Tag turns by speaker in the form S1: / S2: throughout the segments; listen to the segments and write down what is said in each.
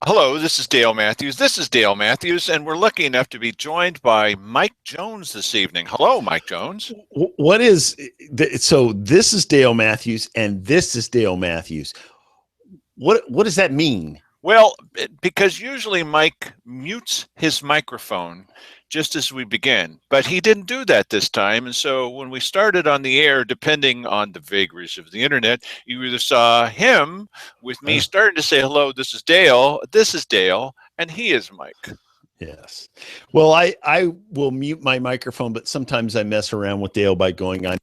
S1: Hello, this is Dale Matthews. This is Dale Matthews, and we're lucky enough to be joined by Mike Jones this evening. Hello, Mike Jones.
S2: What is so? This is Dale Matthews, and this is Dale Matthews. What does that mean?
S1: Well, because usually Mike mutes his microphone just as we begin, but he didn't do that this time. And so when we started on the air, depending on the vagaries of the internet, you either saw him with me starting to say, hello, this is Dale, and he is Mike.
S2: Yes. Well, I will mute my microphone, but sometimes I mess around with Dale by going on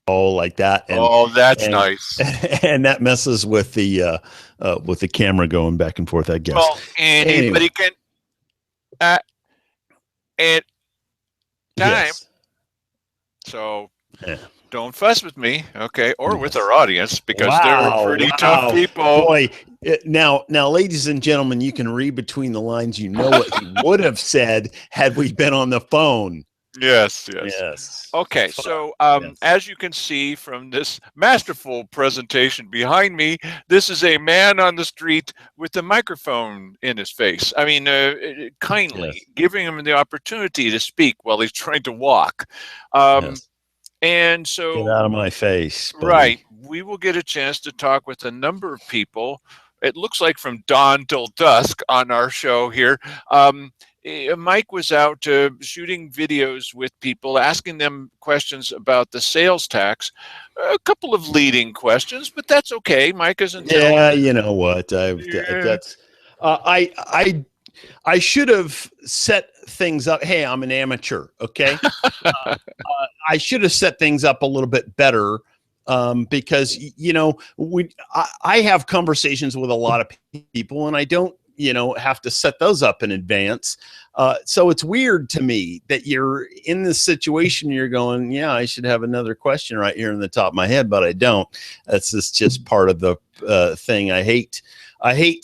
S2: all like that.
S1: And, that's nice.
S2: And that messes with the camera going back and forth, I guess.
S1: Well, anybody can at time. Yes. So don't fuss with me, okay, or with our audience, because they're pretty tough people.
S2: Boy, now, ladies and gentlemen, you can read between the lines. You know what he would have said had we been on the phone.
S1: Yes. Okay, so as you can see from this masterful presentation behind me, this is a man on the street with a microphone in his face. I mean, kindly giving him the opportunity to speak while he's trying to walk. And so,
S2: get out of my face, buddy.
S1: Right. We will get a chance to talk with a number of people. It looks like from dawn till dusk on our show here. Mike was out shooting videos with people, asking them questions about the sales tax. A couple of leading questions, but that's okay. Mike isn't.
S2: Yeah, you know what? I should have set things up. Hey, I'm an amateur. Okay. I should have set things up a little bit better. Because, I have conversations with a lot of people, and I don't, have to set those up in advance. So it's weird to me that you're in this situation. You're going, yeah, I should have another question right here in the top of my head, but I don't. That's just part of the thing. I hate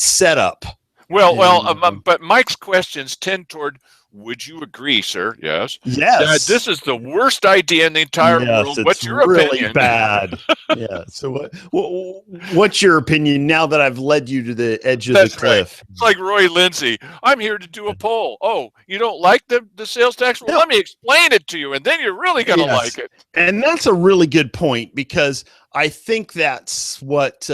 S2: setup.
S1: But Mike's questions tend toward, would you agree, sir? Yes.
S2: Yes.
S1: This is the worst idea in the entire world. What's your opinion?
S2: Bad. Yeah. So what's your opinion now that I've led you to the edge of the cliff?
S1: Right. It's like Roy Lindsay. I'm here to do a poll. Oh, you don't like the sales tax? Well, let me explain it to you, and then you're really going to like it.
S2: And that's a really good point, because I think that's what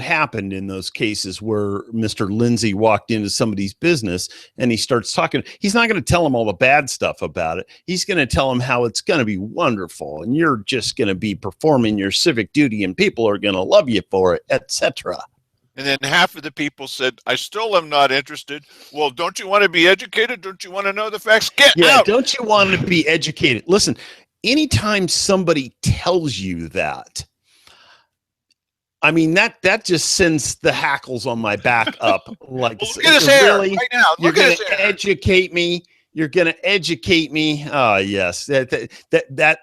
S2: happened in those cases where Mr. Lindsay walked into somebody's business and he starts talking. He's not going to tell them all the bad stuff about it. He's going to tell them how it's going to be wonderful, and you're just going to be performing your civic duty, and people are going to love you for it, etc.
S1: And then half of the people said, I still am not interested. Well, don't you want to be educated? Don't you want to know the facts? Get out.
S2: Don't you want to be educated? Listen, anytime somebody tells you that, I mean, that just sends the hackles on my back up. Like,
S1: look at his hair right now.
S2: You're going to educate me. You're going to educate me. Oh, yes. That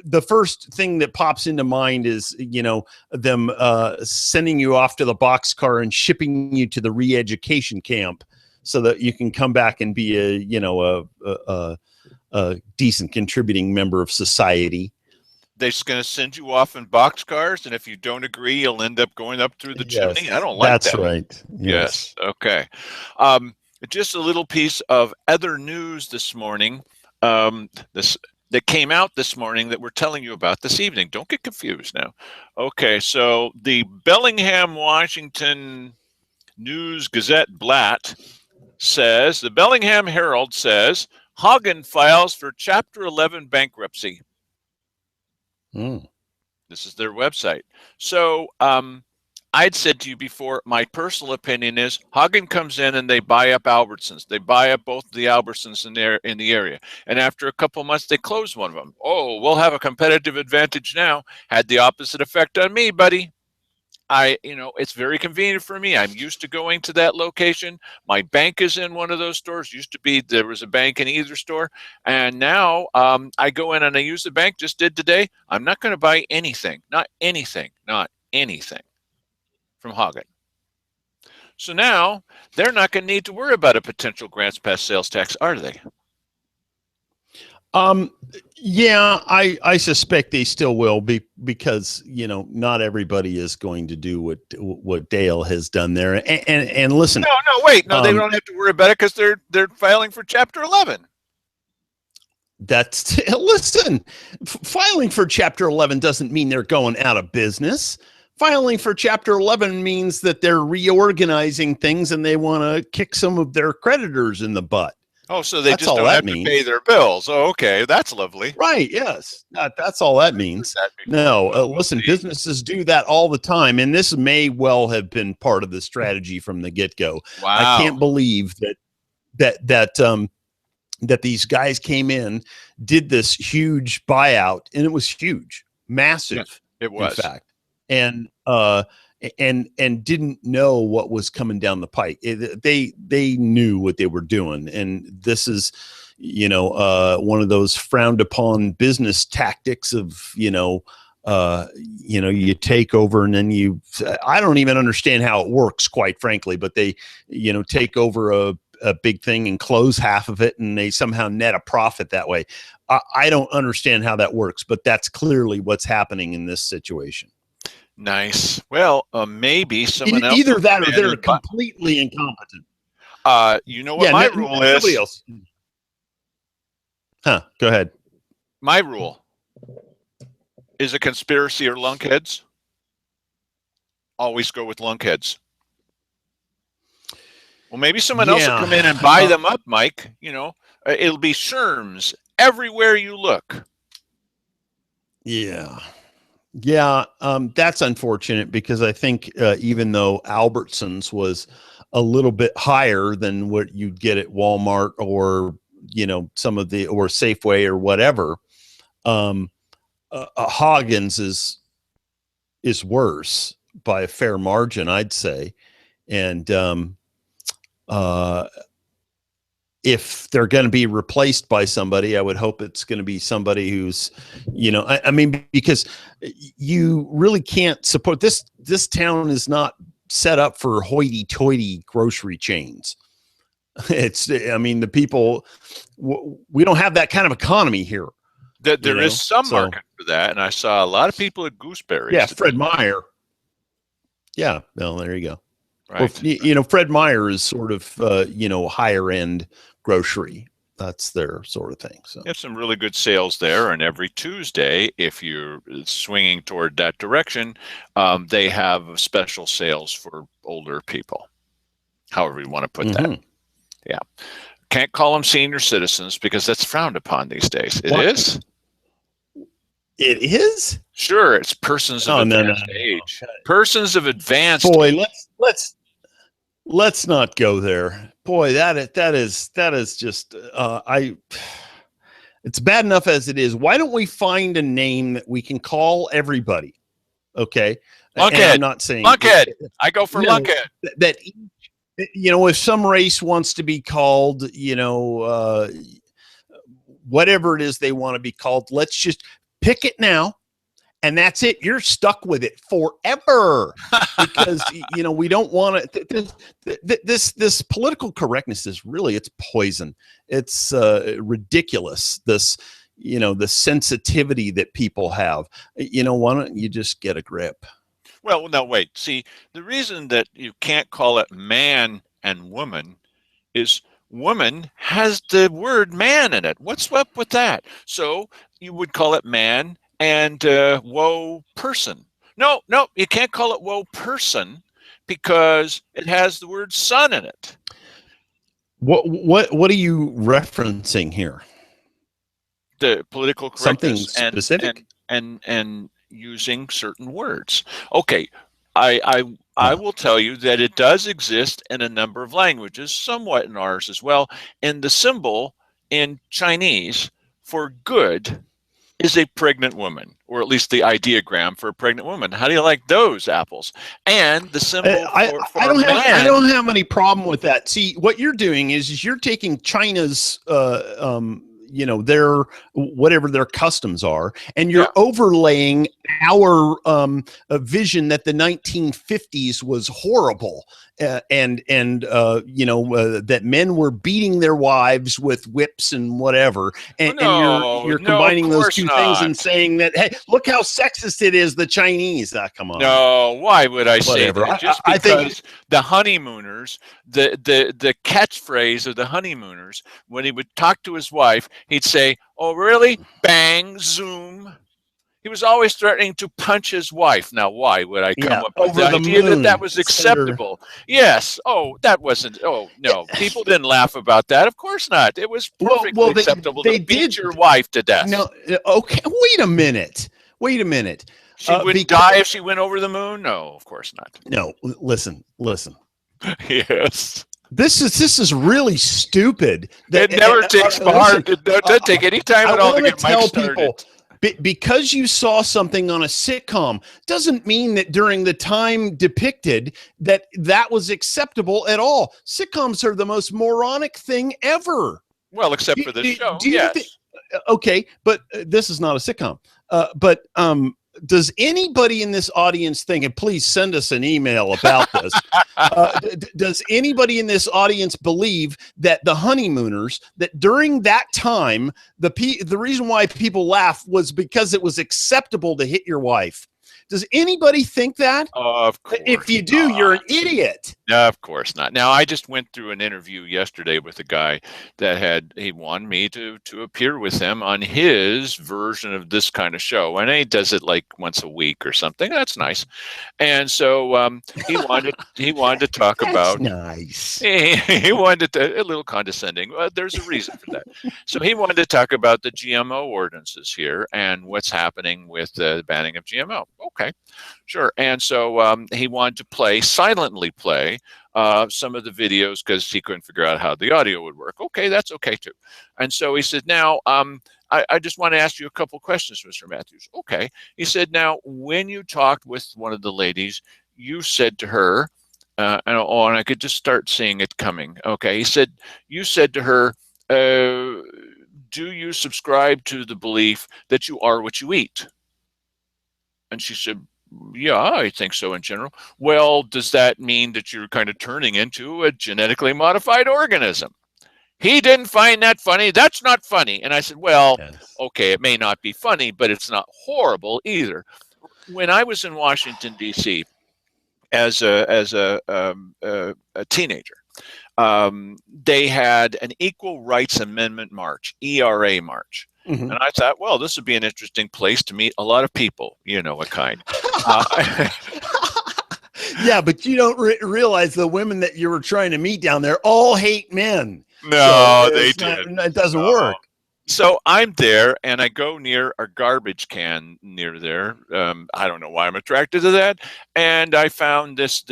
S2: the first thing that pops into mind is, them sending you off to the boxcar and shipping you to the re-education camp so that you can come back and be a decent contributing member of society.
S1: They're just going to send you off in boxcars, and if you don't agree, you'll end up going up through the chimney. I don't like that.
S2: That's right.
S1: Yes. Okay. Just a little piece of other news this morning. That came out this morning that we're telling you about this evening. Don't get confused now. Okay, so the Bellingham, Washington News Gazette Blatt says, the Bellingham Herald says, Hagen files for Chapter 11 bankruptcy. This is their website. So I'd said to you before, my personal opinion is Hagen comes in and they buy up Albertsons. They buy up both the Albertsons in the area. And after a couple months, they close one of them. Oh, we'll have a competitive advantage now. Had the opposite effect on me, buddy. It's very convenient for me. I'm used to going to that location. My bank is in one of those stores. Used to be there was a bank in either store. And now I go in and I use the bank, just did today. I'm not going to buy anything, not anything from Hagen. So now they're not going to need to worry about a potential grants pass sales tax, are they?
S2: Um, yeah, I suspect they still will be because not everybody is going to do what Dale has done there. And listen,
S1: No, wait, no, they
S2: um,
S1: don't have to worry about it because they're filing for Chapter 11.
S2: that's listen. Filing for Chapter 11 doesn't mean they're going out of business. Filing for Chapter 11 means that they're reorganizing things and they want to kick some of their creditors in the butt.
S1: Oh, so they
S2: That's
S1: just
S2: all
S1: don't
S2: that
S1: have to pay
S2: means.
S1: their bills. Oh, okay, that's lovely.
S2: Right. Yes. That's all that means.
S1: That before.
S2: No,
S1: Well, we'll
S2: listen,
S1: see.
S2: businesses do that all the time. And this may well have been part of the strategy from the get go. I
S1: Wow.
S2: can't believe that these guys came in, did this huge buyout, and it was huge,
S1: Yeah,
S2: massive,
S1: it
S2: in
S1: was.
S2: fact. And didn't know what was coming down the pike. They knew what they were doing, and this is one of those frowned upon business tactics of you take over and then I don't even understand how it works, quite frankly, but they take over a big thing and close half of it, and they somehow net a profit that way. I don't understand how that works, but that's clearly what's happening in this situation.
S1: Nice. Well, maybe someone else
S2: Either
S1: will
S2: that
S1: come
S2: or
S1: in
S2: they're
S1: and buy.
S2: completely incompetent.
S1: You know what
S2: Yeah,
S1: my rule
S2: nobody
S1: is?
S2: else. Huh? Go ahead.
S1: My rule is a conspiracy or lunkheads. Always go with lunkheads. Well, maybe someone else will come in and buy them up, Mike. It'll be Sherms everywhere you look.
S2: Yeah. Yeah, that's unfortunate because I think even though Albertsons was a little bit higher than what you'd get at Walmart or some of the or Safeway or whatever, Hagen's is worse by a fair margin, I'd say. And if they're going to be replaced by somebody, I would hope it's going to be somebody who's, I mean, because you really can't support this. This town is not set up for hoity-toity grocery chains. I mean, the people, we don't have that kind of economy here.
S1: There is some market for that, and I saw a lot of people at Gooseberries.
S2: Yeah, Fred Meyer. Yeah, well, there you go.
S1: Right.
S2: Well, Fred Meyer is sort of, higher end grocery. That's their sort of thing. So
S1: you have some really good sales there, and every Tuesday, if you're swinging toward that direction, they have special sales for older people, however you want to put that. Yeah. Can't call them senior citizens because that's frowned upon these days. It is?
S2: It is?
S1: Sure, it's persons of advanced age. Persons of advanced age.
S2: Boy, let's not go there. Boy, that is just it's bad enough as it is. Why don't we find a name that we can call everybody? Okay.
S1: Lunkhead.
S2: I'm not saying
S1: Lunkhead. I go for Lunkhead.
S2: That if some race wants to be called, whatever it is they want to be called, let's just pick it now. And that's it. You're stuck with it forever because we don't want to. This political correctness is really it's poison. It's ridiculous. This the sensitivity that people have. Why don't you just get a grip?
S1: Well, no, wait. See, the reason that you can't call it man and woman is woman has the word man in it. What's up with that? So you would call it man and woe person. No, you can't call it woe person because it has the word son in it.
S2: What are you referencing here?
S1: The political correctness.
S2: Something specific
S1: and using certain words. Okay, I will tell you that it does exist in a number of languages, somewhat in ours as well. And the symbol in Chinese for good is a pregnant woman, or at least the ideogram for a pregnant woman. How do you like those apples? And the symbol for
S2: I don't have any problem with that. See, what you're doing is you're taking China's their whatever their customs are, and
S1: Yeah.
S2: you're overlaying our vision that the 1950s was horrible, and that men were beating their wives with whips and whatever, and
S1: No,
S2: you're
S1: no, of
S2: combining those
S1: course
S2: two things and
S1: not.
S2: saying that, hey, look how sexist it is, the Chinese. Come on,
S1: No, why would I say
S2: whatever.
S1: that? Just
S2: I think,
S1: because the honeymooners, the catchphrase of the honeymooners, when he would talk to his wife, he'd say, "Oh, really? Bang, zoom." He was always threatening to punch his wife. Now, why would I come
S2: yeah,
S1: up with the
S2: over the
S1: idea that that
S2: moon.
S1: was
S2: Send her.
S1: acceptable? Yes. Oh, that wasn't. Oh, no. People didn't laugh about that. Of course not. It was perfectly
S2: Well,
S1: acceptable
S2: they
S1: to beat
S2: did.
S1: your wife to death.
S2: No, okay. Wait a minute. Wait a minute.
S1: She wouldn't
S2: Because
S1: die if she went over the moon? No, of course not.
S2: no, listen.
S1: Yes.
S2: This is really stupid.
S1: It never takes
S2: Listen,
S1: hard. It doesn't take any time
S2: I
S1: at all to
S2: want to
S1: get Mike
S2: tell
S1: started.
S2: people, because you saw something on a sitcom doesn't mean that during the time depicted that was acceptable at all. Sitcoms are the most moronic thing ever.
S1: Well, except for this show,
S2: Do you
S1: yes.
S2: okay, but this is not a sitcom. But does anybody in this audience think, and please send us an email about this, does anybody in this audience believe that the honeymooners, that during that time, the reason why people laugh was because it was acceptable to hit your wife? Does anybody think that?
S1: Of course.
S2: If you do, you're an idiot.
S1: No, of course not. Now, I just went through an interview yesterday with a guy that he wanted me to appear with him on his version of this kind of show, and he does it like once a week or something. That's nice. And so he wanted to talk
S2: That's
S1: about
S2: nice.
S1: He wanted to, a little condescending. There's a reason for that. So he wanted to talk about the GMO ordinances here and what's happening with the banning of GMO. Okay, sure. And so he wanted to silently play some of the videos because he couldn't figure out how the audio would work. Okay, that's okay too. And so he said, now, I just want to ask you a couple questions, Mr. Matthews. Okay. He said, now, when you talked with one of the ladies, you said to her, and I could just start seeing it coming. Okay. He said, you said to her, do you subscribe to the belief that you are what you eat? And she said, yeah, I think so in general. Well, does that mean that you're kind of turning into a genetically modified organism? He didn't find that funny. That's not funny. And I said, well,
S2: Yes.
S1: okay, it may not be funny, but it's not horrible either. When I was in Washington, D.C., as a teenager, they had an Equal Rights Amendment March, ERA March.
S2: Mm-hmm.
S1: And I thought, well, this would be an interesting place to meet a lot of people, you know, what kind.
S2: Yeah, but you don't realize the women that you were trying to meet down there all hate men.
S1: No,
S2: so
S1: they did.
S2: It doesn't work.
S1: So I'm there, and I go near a garbage can near there. I don't know why I'm attracted to that. And I found this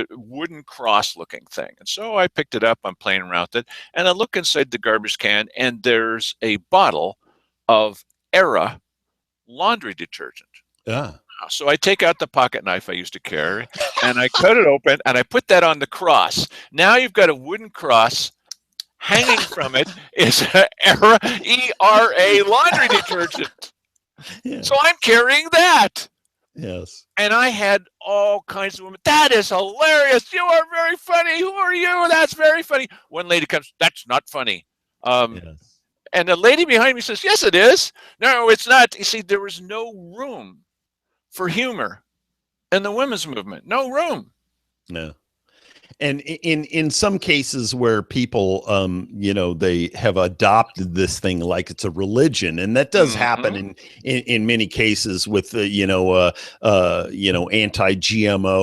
S1: wooden cross-looking thing. And so I picked it up. I'm playing around with it. And I look inside the garbage can, and there's a bottle of Era laundry detergent.
S2: Yeah.
S1: So I take out the pocket knife I used to carry, and I cut it open, and I put that on the cross. Now you've got a wooden cross. Hanging from it is ERA laundry detergent. Yeah. So I'm carrying that.
S2: Yes.
S1: And I had all kinds of women. That is hilarious. You are very funny. Who are you? That's very funny. One lady comes, that's not funny. Yes. And the lady behind me says, yes, it is. No, it's not. You see, there was no room for humor in the women's movement. No room.
S2: No. And in some cases where people, they have adopted this thing like it's a religion, and that does happen in many cases with anti-GMO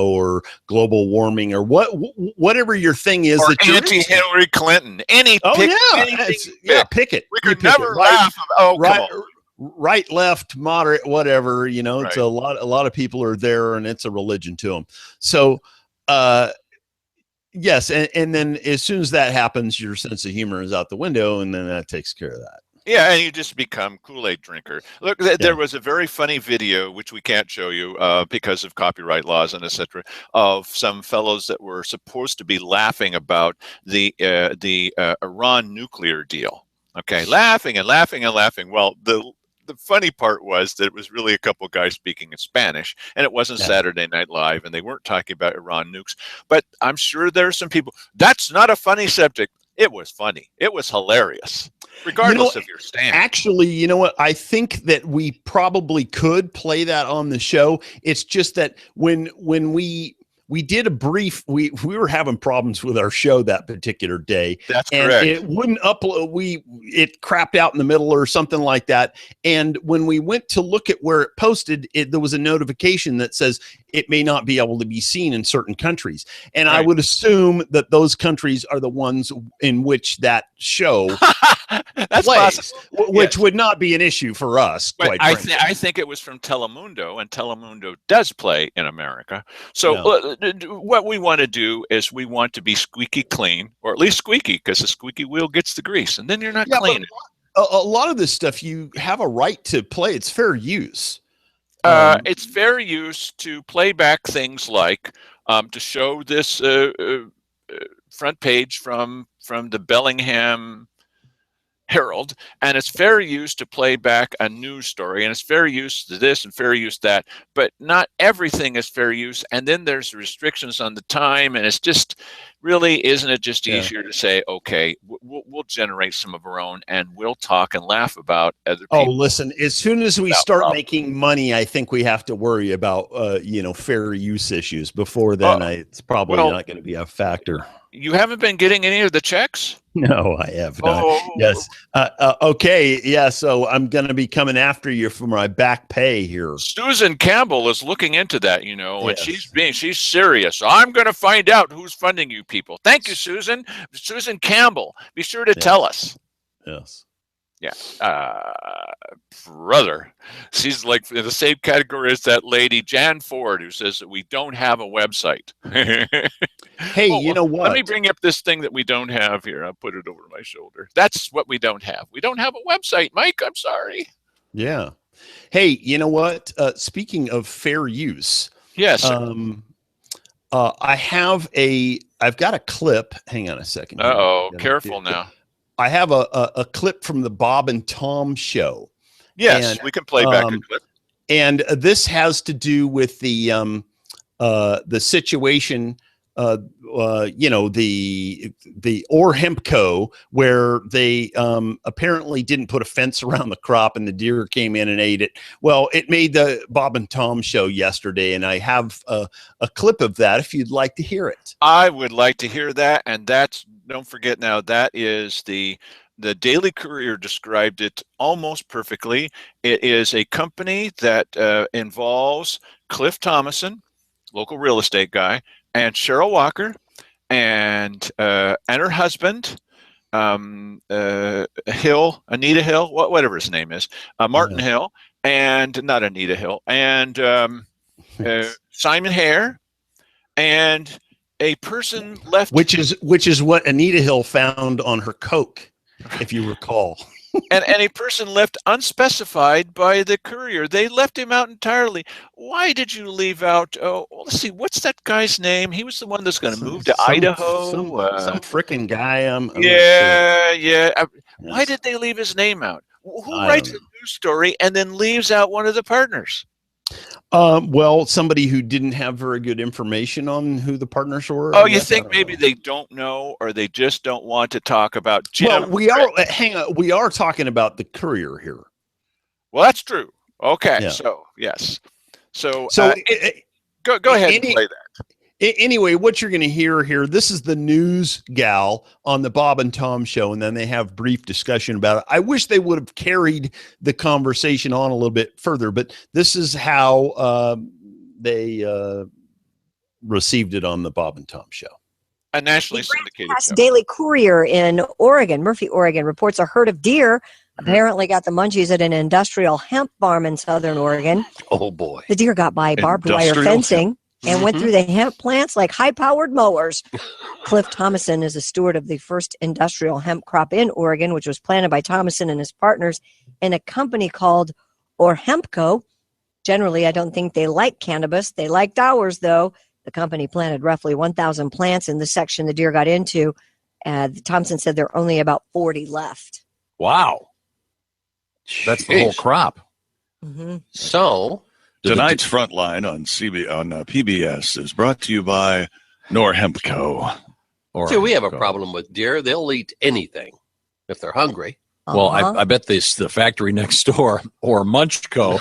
S2: or global warming or whatever your thing is,
S1: or
S2: that
S1: anti-Hillary Clinton.
S2: Pick it.
S1: We could never laugh.
S2: Right, left, moderate, whatever. It's
S1: right.
S2: A lot of people are there, and it's a religion to them. So. Yes, and then as soon as that happens, your sense of humor is out the window, and then that takes care of that.
S1: Yeah, and you just become Kool-Aid drinker. Look, there was a very funny video, which we can't show you because of copyright laws and etc., of some fellows that were supposed to be laughing about the Iran nuclear deal. Okay, laughing and laughing and laughing. Well, the funny part was that it was really a couple guys speaking in Spanish, and it wasn't
S2: Yeah.
S1: Saturday Night Live, and they weren't talking about Iran nukes. But I'm sure there are some people. That's not a funny subject. It was funny. It was hilarious,
S2: You know,
S1: regardless of your stand.
S2: actually, you know what? I think that we probably could play that on the show. It's just that when we did a brief, we were having problems with our show that particular day,
S1: That's
S2: and
S1: correct.
S2: it wouldn't upload. It crapped out in the middle or something like that. And when we went to look at where it posted, there was a notification that says it may not be able to be seen in certain countries. And I
S1: Right.
S2: would assume that those countries are the ones in which that show
S1: That's
S2: plays,
S1: possible.
S2: which
S1: Yes.
S2: would not be an issue for us,
S1: But
S2: quite
S1: I,
S2: frankly.
S1: I think it was from Telemundo, and Telemundo does play in America. So
S2: Yeah.
S1: what we want to do is we want to be squeaky clean, or at least squeaky, because the squeaky wheel gets the grease, and then you're not
S2: Yeah, but
S1: clean.
S2: a lot of this stuff you have a right to play. It's fair use. Um,
S1: It's fair use to play back things like to show this front page from the Bellingham Herald, and it's fair use to play back a news story, and it's fair use to this and fair use that, but not everything is fair use. And then there's restrictions on the time, and it's just really, isn't it just
S2: Yeah.
S1: easier to say, okay, we'll generate some of our own, and we'll talk and laugh about other
S2: Oh,
S1: people.
S2: listen, as soon as we
S1: without
S2: start
S1: problem.
S2: making money, I think we have to worry about, fair use issues. Before then, it's probably
S1: well-
S2: not going to be a factor.
S1: You haven't been getting any of the checks?
S2: No, I have not.
S1: Oh,
S2: Yes. Okay. Yeah. So I'm going to be coming after you for my back pay here.
S1: Susan Campbell is looking into that, and
S2: Yes.
S1: she's serious. I'm going to find out who's funding you people. Thank you, Susan. Susan Campbell. Be sure to tell us.
S2: Yes.
S1: Brother, she's like in the same category as that lady Jan Ford, who says that we don't have a website.
S2: Hey, you know what?
S1: Let me bring up this thing that we don't have here. I'll put it over my shoulder. That's what we don't have. We don't have a website, Mike. I'm sorry.
S2: Yeah. Hey, you know what? Speaking of fair use,
S1: Yes.
S2: I've got a clip. Hang on a second.
S1: Uh-oh. Careful now.
S2: I have a clip from the Bob and Tom show.
S1: Yes,
S2: And,
S1: we can play back a clip.
S2: And this has to do with the situation, the Orhempco, where they apparently didn't put a fence around the crop and the deer came in and ate it. Well, it made the Bob and Tom show yesterday, and I have a clip of that if you'd like to hear it.
S1: I would like to hear that, and don't forget now, that is the Daily Courier described it almost perfectly. It is a company that involves Cliff Thomason, local real estate guy, and Cheryl Walker, and her husband, Anita Hill, whatever his name is, Martin Hill, and not Anita Hill, and Simon Hare, and a person left,
S2: which is what Anita Hill found on her Coke, if you recall.
S1: and a person left unspecified by the Courier. They left him out entirely. Why did you leave out? Oh, well, let's see. What's that guy's name? He was the one that's going to move to Idaho.
S2: Some freaking guy. I'm
S1: yeah,
S2: not sure.
S1: yeah. Why
S2: Yes.
S1: did they leave his name out? Who
S2: I
S1: writes a
S2: don't
S1: news story and then leaves out one of the partners?
S2: Well, somebody who didn't have very good information on who the partners were.
S1: Oh,
S2: I
S1: you
S2: guess.
S1: think
S2: I don't
S1: maybe
S2: know.
S1: they don't know, or they just don't want to talk about Jim?
S2: Well, we are. Hang on. We are talking about the Courier here.
S1: Well, that's true. Okay,
S2: Yeah.
S1: so yes, so
S2: So
S1: go ahead and play that.
S2: Anyway, what you're going to hear here, this is the news gal on the Bob and Tom show, and then they have brief discussion about it. I wish they would have carried the conversation on a little bit further, but this is how they received it on the Bob and Tom show.
S1: A nationally
S3: The
S1: syndicated
S3: Press
S1: show.
S3: Daily Courier in Oregon, Murphy, Oregon, reports a herd of deer apparently got the munchies at an industrial hemp farm in southern Oregon.
S2: Oh, boy.
S3: The deer got by barbed wire
S1: Industrial
S3: fencing and went through the hemp plants like high-powered mowers. Cliff Thomason is a steward of the first industrial hemp crop in Oregon, which was planted by Thomason and his partners in a company called Orhempco. Generally, I don't think they like cannabis. They liked ours, though. The company planted roughly 1,000 plants in the section the deer got into. Thompson said there are only about 40 left.
S4: Wow. That's the whole
S5: Jeez.
S4: crop.
S3: Mhm.
S5: So
S6: Tonight's Frontline on PBS is brought to you by Norhempco.
S4: Or
S5: see, we have a problem with deer. They'll eat anything if they're hungry.
S4: Well,
S3: Uh-huh.
S4: I bet the factory next door or Munchco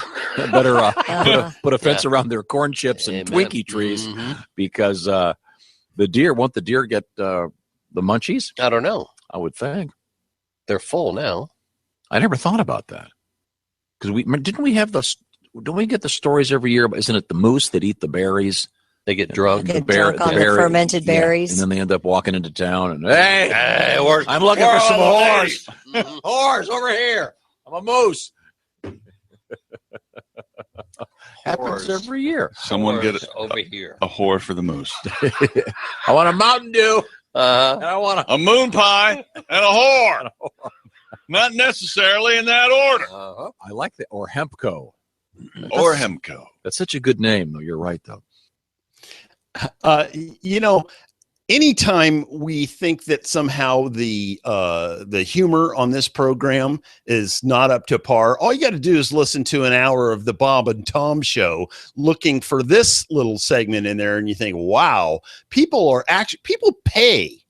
S4: better put a fence around their corn chips and
S5: Amen.
S4: Twinkie trees
S5: Mhm.
S4: because the deer, won't the deer get the munchies?
S5: I don't know.
S4: I would think.
S5: They're full now.
S4: I never thought about that. Because don't we get the stories every year? Isn't it the moose that eat the berries?
S5: They get drunk.
S3: Get drunk on the
S4: berry-
S3: fermented
S4: yeah,
S3: berries.
S4: and then they end up walking into town and, hey,
S5: where's-
S4: I'm looking
S5: where
S4: for some
S5: are the
S4: whores.
S5: Mhm.
S4: Whores over here. I'm a moose. Happens
S5: Whores.
S4: every year.
S6: Someone get
S5: Whores over here.
S6: a whore for the moose.
S4: I want a Mountain Dew.
S5: Uh,
S4: And I want
S6: A moon pie and a whore. Not necessarily in that order.
S4: I like that. Or Hempco.
S6: Or Hemco.
S4: That's such a good name, though. You're right, though.
S2: You know, anytime we think that somehow the humor on this program is not up to par, all you got to do is listen to an hour of the Bob and Tom show, looking for this little segment in there, and you think, wow, people pay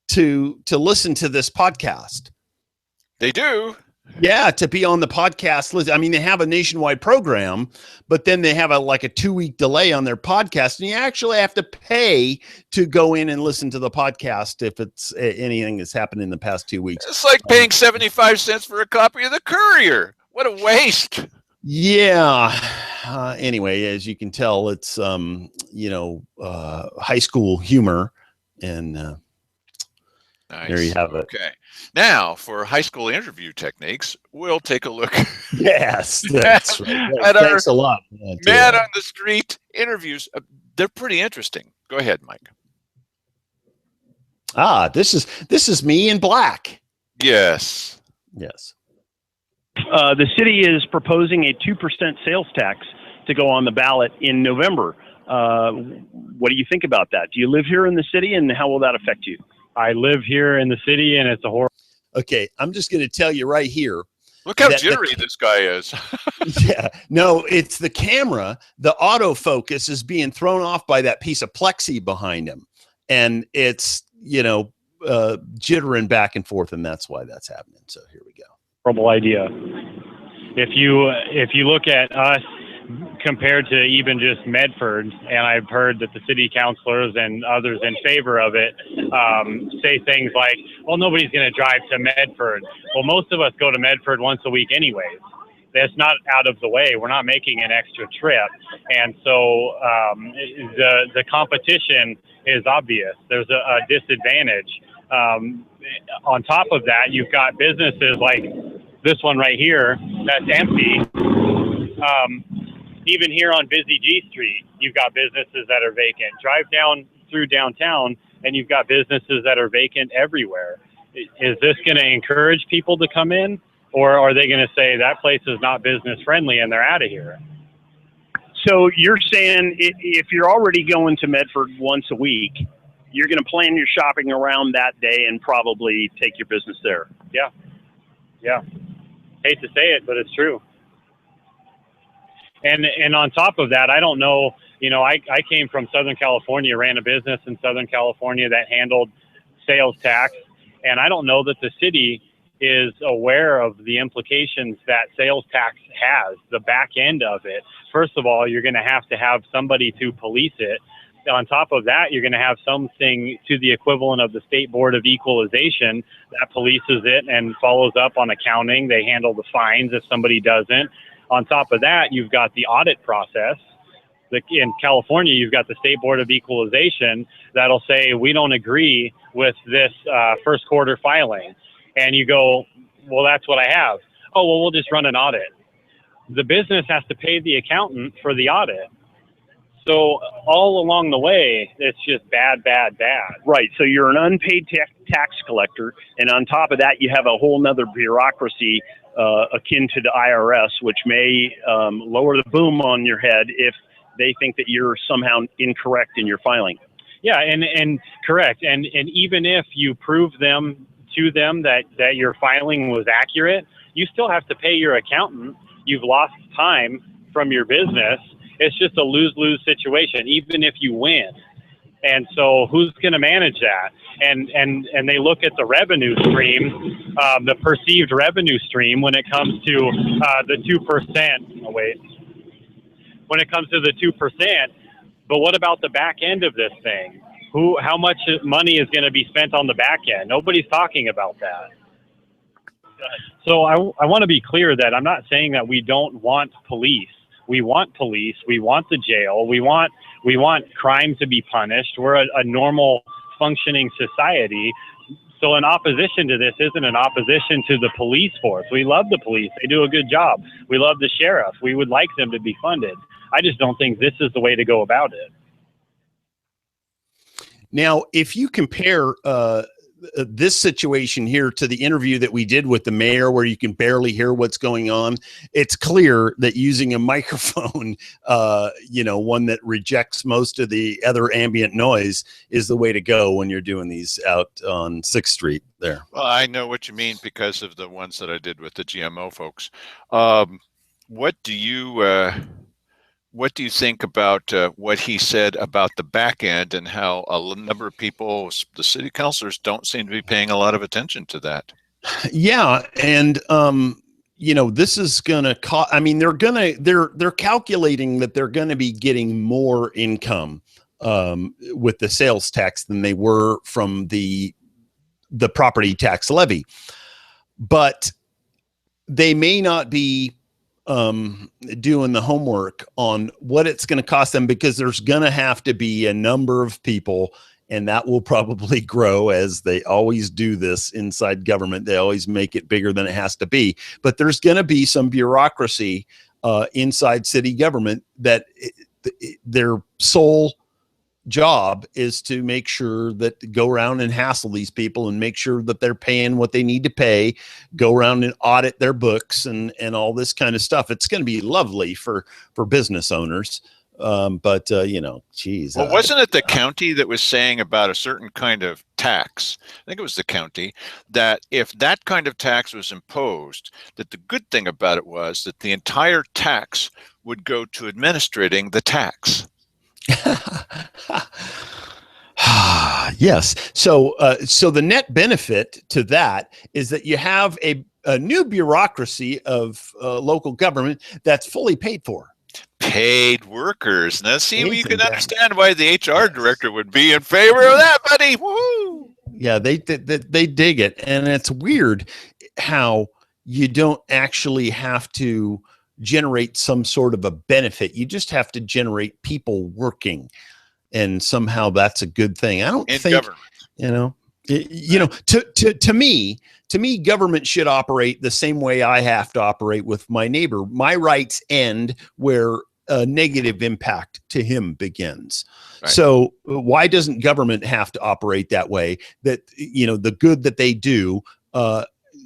S2: to listen to this podcast.
S1: They do.
S2: Yeah, to be on the podcast list. I mean, they have a nationwide program, but then they have a 2-week delay on their podcast, and you actually have to pay to go in and listen to the podcast if it's anything that's happened in the past 2 weeks.
S1: It's like paying 75 cents for a copy of the Courier. What a waste.
S2: Yeah. Anyway, as you can tell, it's high school humor, and
S1: Nice.
S2: there you have it.
S1: Okay. Now, for high school interview techniques, we'll take a look
S2: Yes, that's right.
S1: At our
S2: Thanks a lot.
S1: man on the street interviews. They're pretty interesting. Go ahead, Mike.
S2: This is me in black.
S1: Yes.
S2: Yes.
S7: The city is proposing a 2% sales tax to go on the ballot in November. What do you think about that? Do you live here in the city, and how will that affect you?
S8: I live here in the city, and it's a horrible.
S2: Okay, I'm just going to tell you right here.
S1: Look how
S2: That-
S1: jittery this guy is.
S2: Yeah, no, it's the camera. The autofocus is being thrown off by that piece of plexi behind him, and it's jittering back and forth, and that's why that's happening. So here we go.
S8: Horrible idea. If you look at us compared to even just Medford, and I've heard that the city councilors and others in favor of it say things like, well, nobody's going to drive to Medford. Well, most of us go to Medford once a week anyways. That's not out of the way. We're not making an extra trip. And so the competition is obvious. There's a disadvantage. On top of that, you've got businesses like this one right here that's empty. Even here on busy G Street, you've got businesses that are vacant. Drive down through downtown, and you've got businesses that are vacant everywhere. Is this going to encourage people to come in, or are they going to say that place is not business friendly and they're out of here?
S7: So you're saying if you're already going to Medford once a week, you're going to plan your shopping around that day and probably take your business there.
S8: Yeah. Hate to say it, but it's true. And on top of that, I don't know, I came from Southern California, ran a business in Southern California that handled sales tax. And I don't know that the city is aware of the implications that sales tax has, the back end of it. First of all, you're going to have somebody to police it. On top of that, you're going to have something to the equivalent of the State Board of Equalization that polices it and follows up on accounting. They handle the fines if somebody doesn't. On top of that, you've got the audit process. In California, you've got the State Board of Equalization that'll say, we don't agree with this first quarter filing. And you go, well, that's what I have. Oh, well, we'll just run an audit. The business has to pay the accountant for the audit. So all along the way, it's just bad.
S7: Right. So you're an unpaid tax collector. And on top of that, you have a whole nother bureaucracy akin to the IRS, which may lower the boom on your head if they think that you're somehow incorrect in your filing.
S8: Yeah, and correct. And even if you prove them to them that your filing was accurate, you still have to pay your accountant. You've lost time from your business. It's just a lose-lose situation, even if you win. And so who's going to manage that? And they look at the revenue stream, the perceived revenue stream when it comes to the 2%. Oh, wait. When it comes to the 2%, but what about the back end of this thing? How much money is going to be spent on the back end? Nobody's talking about that. So I want to be clear that I'm not saying that we don't want police. We want police. We want the jail. We want crime to be punished. We're a normal functioning society. So an opposition to this isn't an opposition to the police force. We love the police. They do a good job. We love the sheriff. We would like them to be funded. I just don't think this is the way to go about it.
S2: Now, if you compare this situation here to the interview that we did with the mayor, where you can barely hear what's going on, it's clear that using a microphone, one that rejects most of the other ambient noise, is the way to go when you're doing these out on 6th Street there.
S1: Well, I know what you mean because of the ones that I did with the GMO folks. What do you think about what he said about the back end and how a number of people, the city councilors, don't seem to be paying a lot of attention to that?
S2: Yeah, and this is going to cost. I mean, they're calculating that they're going to be getting more income with the sales tax than they were from the property tax levy, but they may not be doing the homework on what it's going to cost them, because there's going to have to be a number of people, and that will probably grow, as they always do this inside government. They always make it bigger than it has to be, but there's going to be some bureaucracy inside city government that their sole job is to make sure that go around and hassle these people and make sure that they're paying what they need to pay, go around and audit their books and all this kind of stuff. It's going to be lovely for business owners. Geez.
S1: Well, wasn't it the county that was saying about a certain kind of tax? I think it was the county, that if that kind of tax was imposed, that the good thing about it was that the entire tax would go to administrating the tax.
S2: Yes. So the net benefit to that is that you have a new bureaucracy of local government that's fully paid for.
S1: Paid workers. Now, see, you can understand why the HR director would be in favor of that, buddy. Woo!
S2: Yeah, they dig it, and it's weird how you don't actually have to generate some sort of a benefit. You just have to generate people working, and somehow that's a good thing. I don't think government. To me, government should operate the same way I have to operate with my neighbor. My rights end where a negative impact to him begins. Right. So why doesn't government have to operate that way? That, the good that they do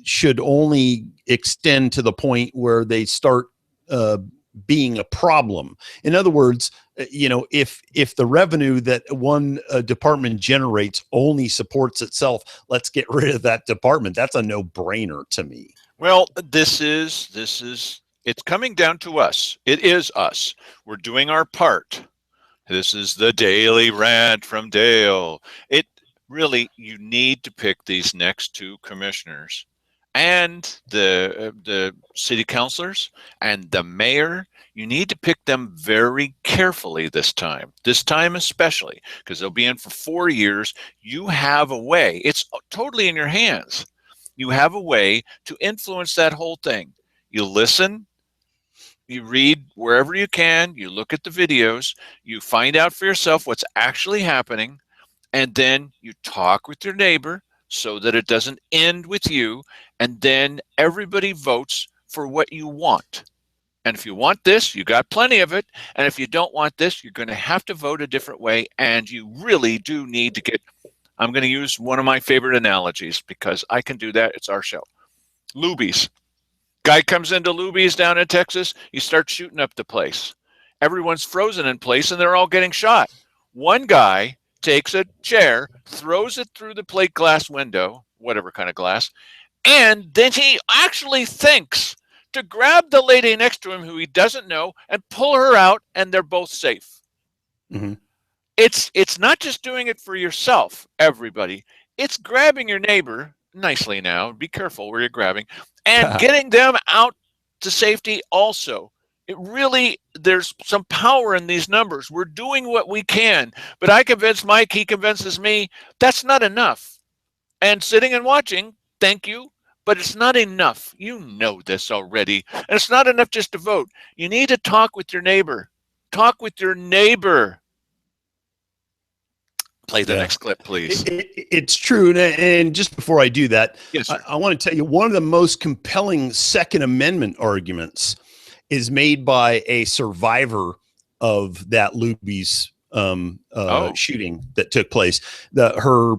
S2: should only extend to the point where they start being a problem. In other words, if the revenue that one department generates only supports itself, let's get rid of that department. That's a no-brainer to me.
S1: Well, this is it's coming down to us. It is us. We're doing our part. This is the daily rant from Dale. You need to pick these next two commissioners and the city councilors and the mayor. You need to pick them very carefully this time especially, because they'll be in for 4 years. You have a way. It's totally in your hands. You have a way to influence that whole thing. You listen, you read wherever you can, you look at the videos, you find out for yourself what's actually happening, and then you talk with your neighbor so that it doesn't end with you, and then everybody votes for what you want. And if you want this, you got plenty of it. And if you don't want this, you're going to have to vote a different way. And you really do need to get, I'm going to use one of my favorite analogies because I can do that. It's our show. Lubies. Guy comes into Lubies down in Texas. He starts shooting up the place. Everyone's frozen in place and they're all getting shot. One guy takes a chair, throws it through the plate glass window, whatever kind of glass. And then he actually thinks to grab the lady next to him who he doesn't know and pull her out, and they're both safe.
S2: Mm-hmm.
S1: It's not just doing it for yourself, everybody. It's grabbing your neighbor nicely now. Be careful where you're grabbing, and getting them out to safety also. It really, there's some power in these numbers. We're doing what we can, but I convince Mike, he convinces me, that's not enough. And sitting and watching, thank you, but it's not enough. You know this already. And it's not enough just to vote. You need to talk with your neighbor. Talk with your neighbor. Play the next clip, please.
S2: It's true. And just before I do that,
S1: yes,
S2: I want to tell you one of the most compelling Second Amendment arguments is made by a survivor of that Luby's shooting that took place. Her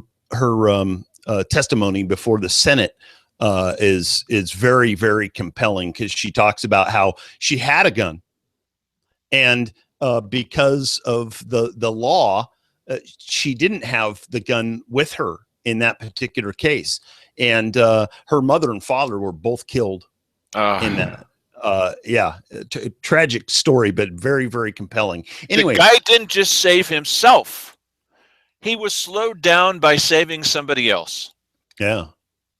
S2: testimony before the Senate is very, very compelling, because she talks about how she had a gun, and because of the law, she didn't have the gun with her in that particular case, and her mother and father were both killed in that. Tragic story, but very, very compelling. Anyway,
S1: the guy didn't just save himself. He was slowed down by saving somebody else.
S2: Yeah.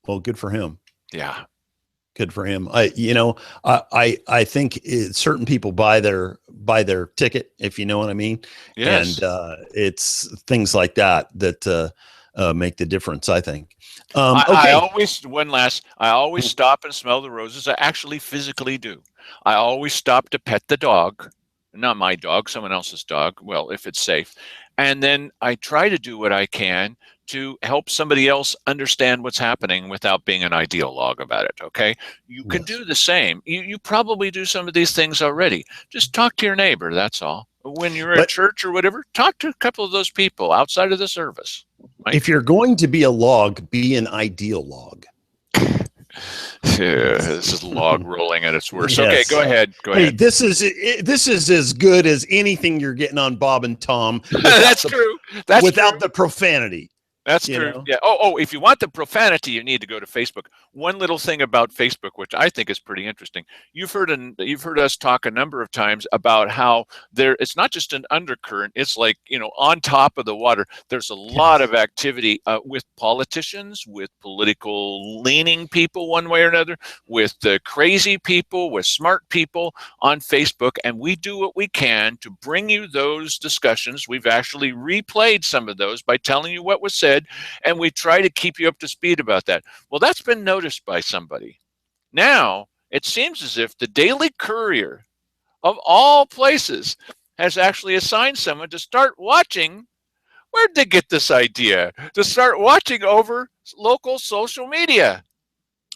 S2: Well, good for him.
S1: Yeah.
S2: Good for him. I think certain people buy their ticket, if you know what I mean.
S1: Yes.
S2: And it's things like that make the difference, I think.
S1: I always stop and smell the roses. I actually physically do. I always stop to pet the dog, not my dog, someone else's dog. Well, if it's safe. And then I try to do what I can to help somebody else understand what's happening without being an ideologue about it. Okay. You can do the same. You probably do some of these things already. Just talk to your neighbor. That's all. When you're at church or whatever, talk to a couple of those people outside of the service. Right?
S2: If you're going to be a log, be an ideologue.
S1: This is log rolling at its worst. Yes. Okay, go ahead.
S2: Hey, this is as good as anything you're getting on Bob and Tom.
S1: That's true. That's
S2: without
S1: true.
S2: The profanity.
S1: That's true. Yeah. Oh, if you want the profanity, you need to go to Facebook. One little thing about Facebook, which I think is pretty interesting. You've heard us talk a number of times about how it's not just an undercurrent. It's like, on top of the water, there's a lot of activity with politicians, with political leaning people one way or another, with crazy people, with smart people on Facebook. And we do what we can to bring you those discussions. We've actually replayed some of those by telling you what was said, and we try to keep you up to speed about that. Well, that's been noticed by somebody. Now, it seems as if the Daily Courier, of all places, has actually assigned someone to start watching. Where'd they get this idea? To start watching over local social media.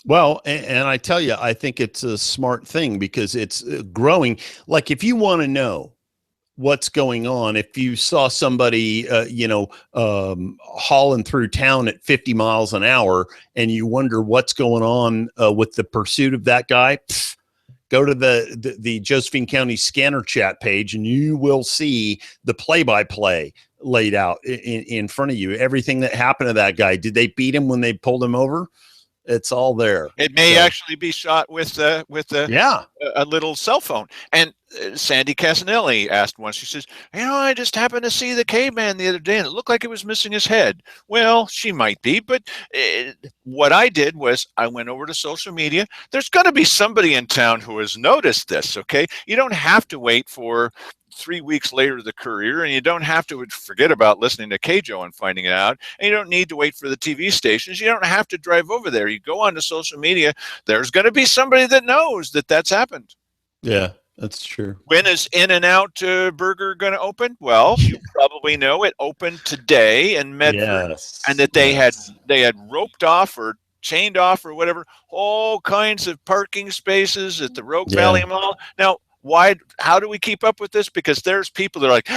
S2: Well, and I tell you, I think it's a smart thing, because it's growing. Like, if you want to know what's going on, if you saw somebody hauling through town at 50 miles an hour and you wonder what's going on with the pursuit of that guy, go to the Josephine County Scanner Chat page, and you will see the play-by-play laid out in front of you. Everything that happened to that guy. Did they beat him when they pulled him over? It's all there.
S1: It may actually be shot with a little cell phone. And Sandy Casanelli asked once, she says, I just happened to see the caveman the other day, and it looked like it was missing his head. Well, she might be, but what I did was I went over to social media. There's going to be somebody in town who has noticed this, okay? You don't have to wait for 3 weeks later the Courier, and you don't have to forget about listening to KJO and finding it out, and you don't need to wait for the TV stations. You don't have to drive over there. You go onto social media. There's going to be somebody that knows that that's happened.
S2: Yeah, that's true.
S1: When is In-N-Out Burger going to open? Well, you probably know it opened today in Medford, and that they had roped off or chained off or whatever all kinds of parking spaces at the Rogue Valley Mall. Now, how do we keep up with this? Because there's people that are like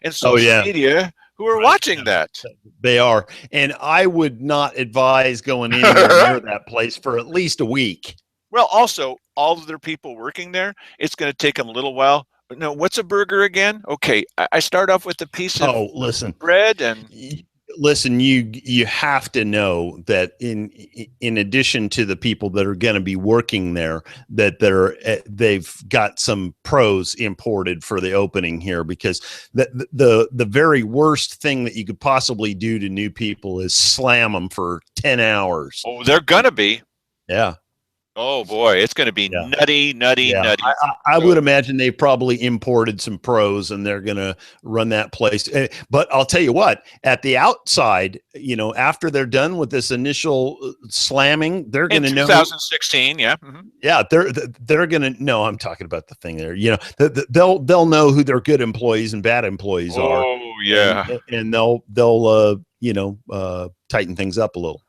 S1: in social media who are watching that.
S2: They are. And I would not advise going anywhere near that place for at least a week.
S1: Well, also, all of their people working there, it's going to take them a little while. No, what's a burger again? Okay, I start off with a piece of bread and...
S2: listen, you have to know that in addition to the people that are going to be working there, that they've got some pros imported for the opening here, because the very worst thing that you could possibly do to new people is slam them for 10 hours.
S1: Oh, they're gonna be.
S2: Yeah.
S1: Oh boy, it's going to be
S2: Yeah.
S1: nutty.
S2: Yeah, I would imagine they probably imported some pros and they're going to run that place. But I'll tell you what, at the outside, after they're done with this initial slamming, they're going to know.
S1: 2016, yeah. Mm-hmm.
S2: Yeah, they're going to know. I'm talking about the thing there. They'll know who their good employees and bad employees are.
S1: Oh yeah,
S2: and they'll tighten things up a little.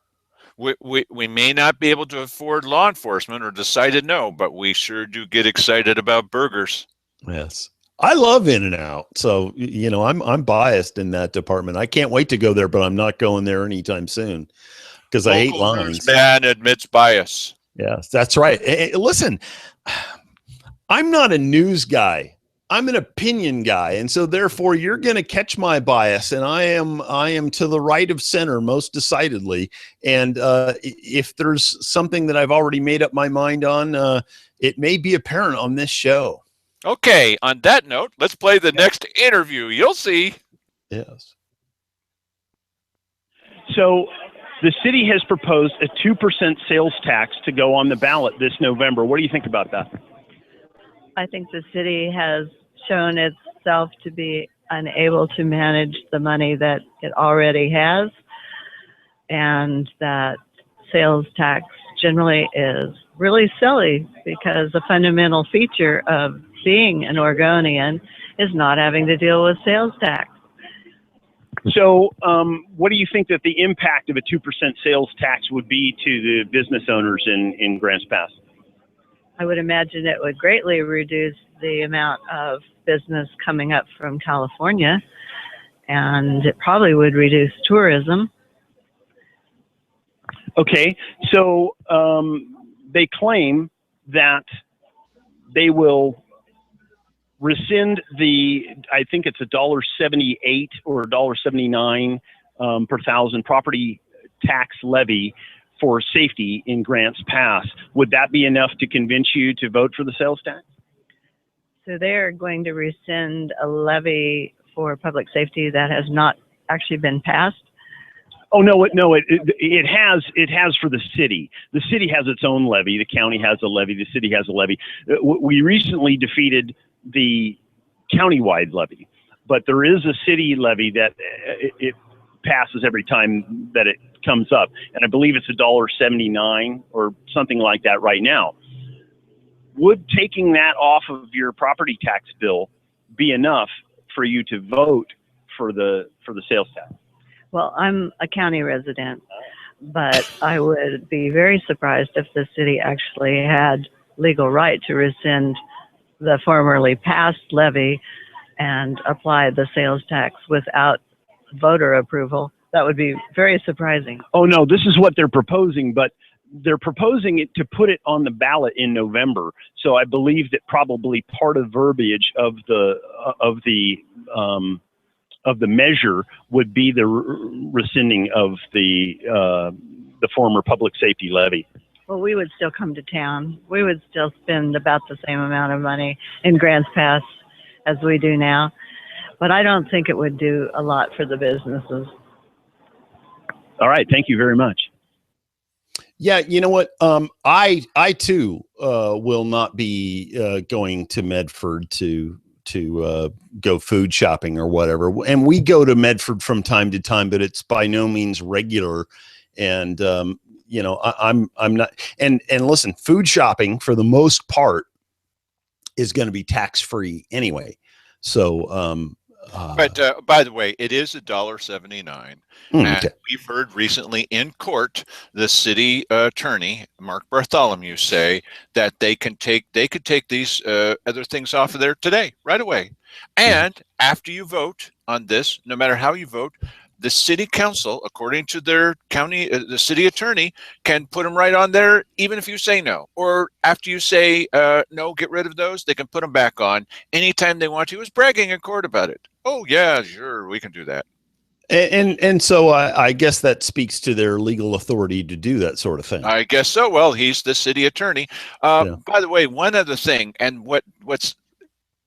S1: We may not be able to afford law enforcement or decided no, but we sure do get excited about burgers.
S2: Yes. I love In-N-Out. So, I'm biased in that department. I can't wait to go there, but I'm not going there anytime soon because I hate lines.
S1: Man admits bias.
S2: Yes, that's right. Listen, I'm not a news guy. I'm an opinion guy, and so therefore you're going to catch my bias, and I am to the right of center most decidedly. And if there's something that I've already made up my mind on, it may be apparent on this show.
S1: Okay, on that note, let's play the next interview. You'll see.
S2: Yes.
S7: So the city has proposed a 2% sales tax to go on the ballot this November. What do you think about that?
S9: I think the city has shown itself to be unable to manage the money that it already has, and that sales tax generally is really silly because a fundamental feature of being an Oregonian is not having to deal with sales tax.
S7: So what do you think that the impact of a 2% sales tax would be to the business owners in Grants Pass?
S9: I would imagine it would greatly reduce the amount of business coming up from California, and it probably would reduce tourism.
S7: Okay, so they claim that they will rescind I think it's $1.78 or $1.79 per thousand property tax levy for safety in Grants Pass. Would that be enough to convince you to vote for the sales tax?
S9: So they're going to rescind a levy for public safety that has not actually been passed?
S7: Oh, no, it has for the city. The city has its own levy. The county has a levy. The city has a levy. We recently defeated the countywide levy, but there is a city levy that it passes every time that it comes up, and I believe it's $1.79 or something like that right now. Would taking that off of your property tax bill be enough for you to vote for the sales tax?
S9: Well, I'm a county resident, but I would be very surprised if the city actually had legal right to rescind the formerly passed levy and apply the sales tax without voter approval. That would be very surprising.
S7: Oh, no, this is what they're proposing, but they're proposing it to put it on the ballot in November. So I believe that probably part of verbiage of the measure would be the rescinding of the former public safety levy.
S9: Well, we would still come to town. We would still spend about the same amount of money in Grants Pass as we do now. But I don't think it would do a lot for the businesses.
S7: All right. Thank you very much.
S2: Yeah, you know what? I too will not be going to Medford to go food shopping or whatever. And we go to Medford from time to time, but it's by no means regular. And I'm not. And listen, food shopping for the most part is going to be tax free anyway. So.
S1: But by the way, it is $1.79. And
S2: okay.
S1: we've heard recently in court the city attorney Mark Bartholomew say that they could take these other things off of there today, right away. And after you vote on this, no matter how you vote, the city council, according to their county, the city attorney, can put them right on there, even if you say no. Or after you say no, get rid of those, they can put them back on anytime they want to. It's bragging in court about it. Oh, yeah, sure, we can do that.
S2: And so I guess that speaks to their legal authority to do that sort of thing.
S1: I guess so. Well, he's the city attorney.
S2: Yeah.
S1: By the way, one other thing, and what's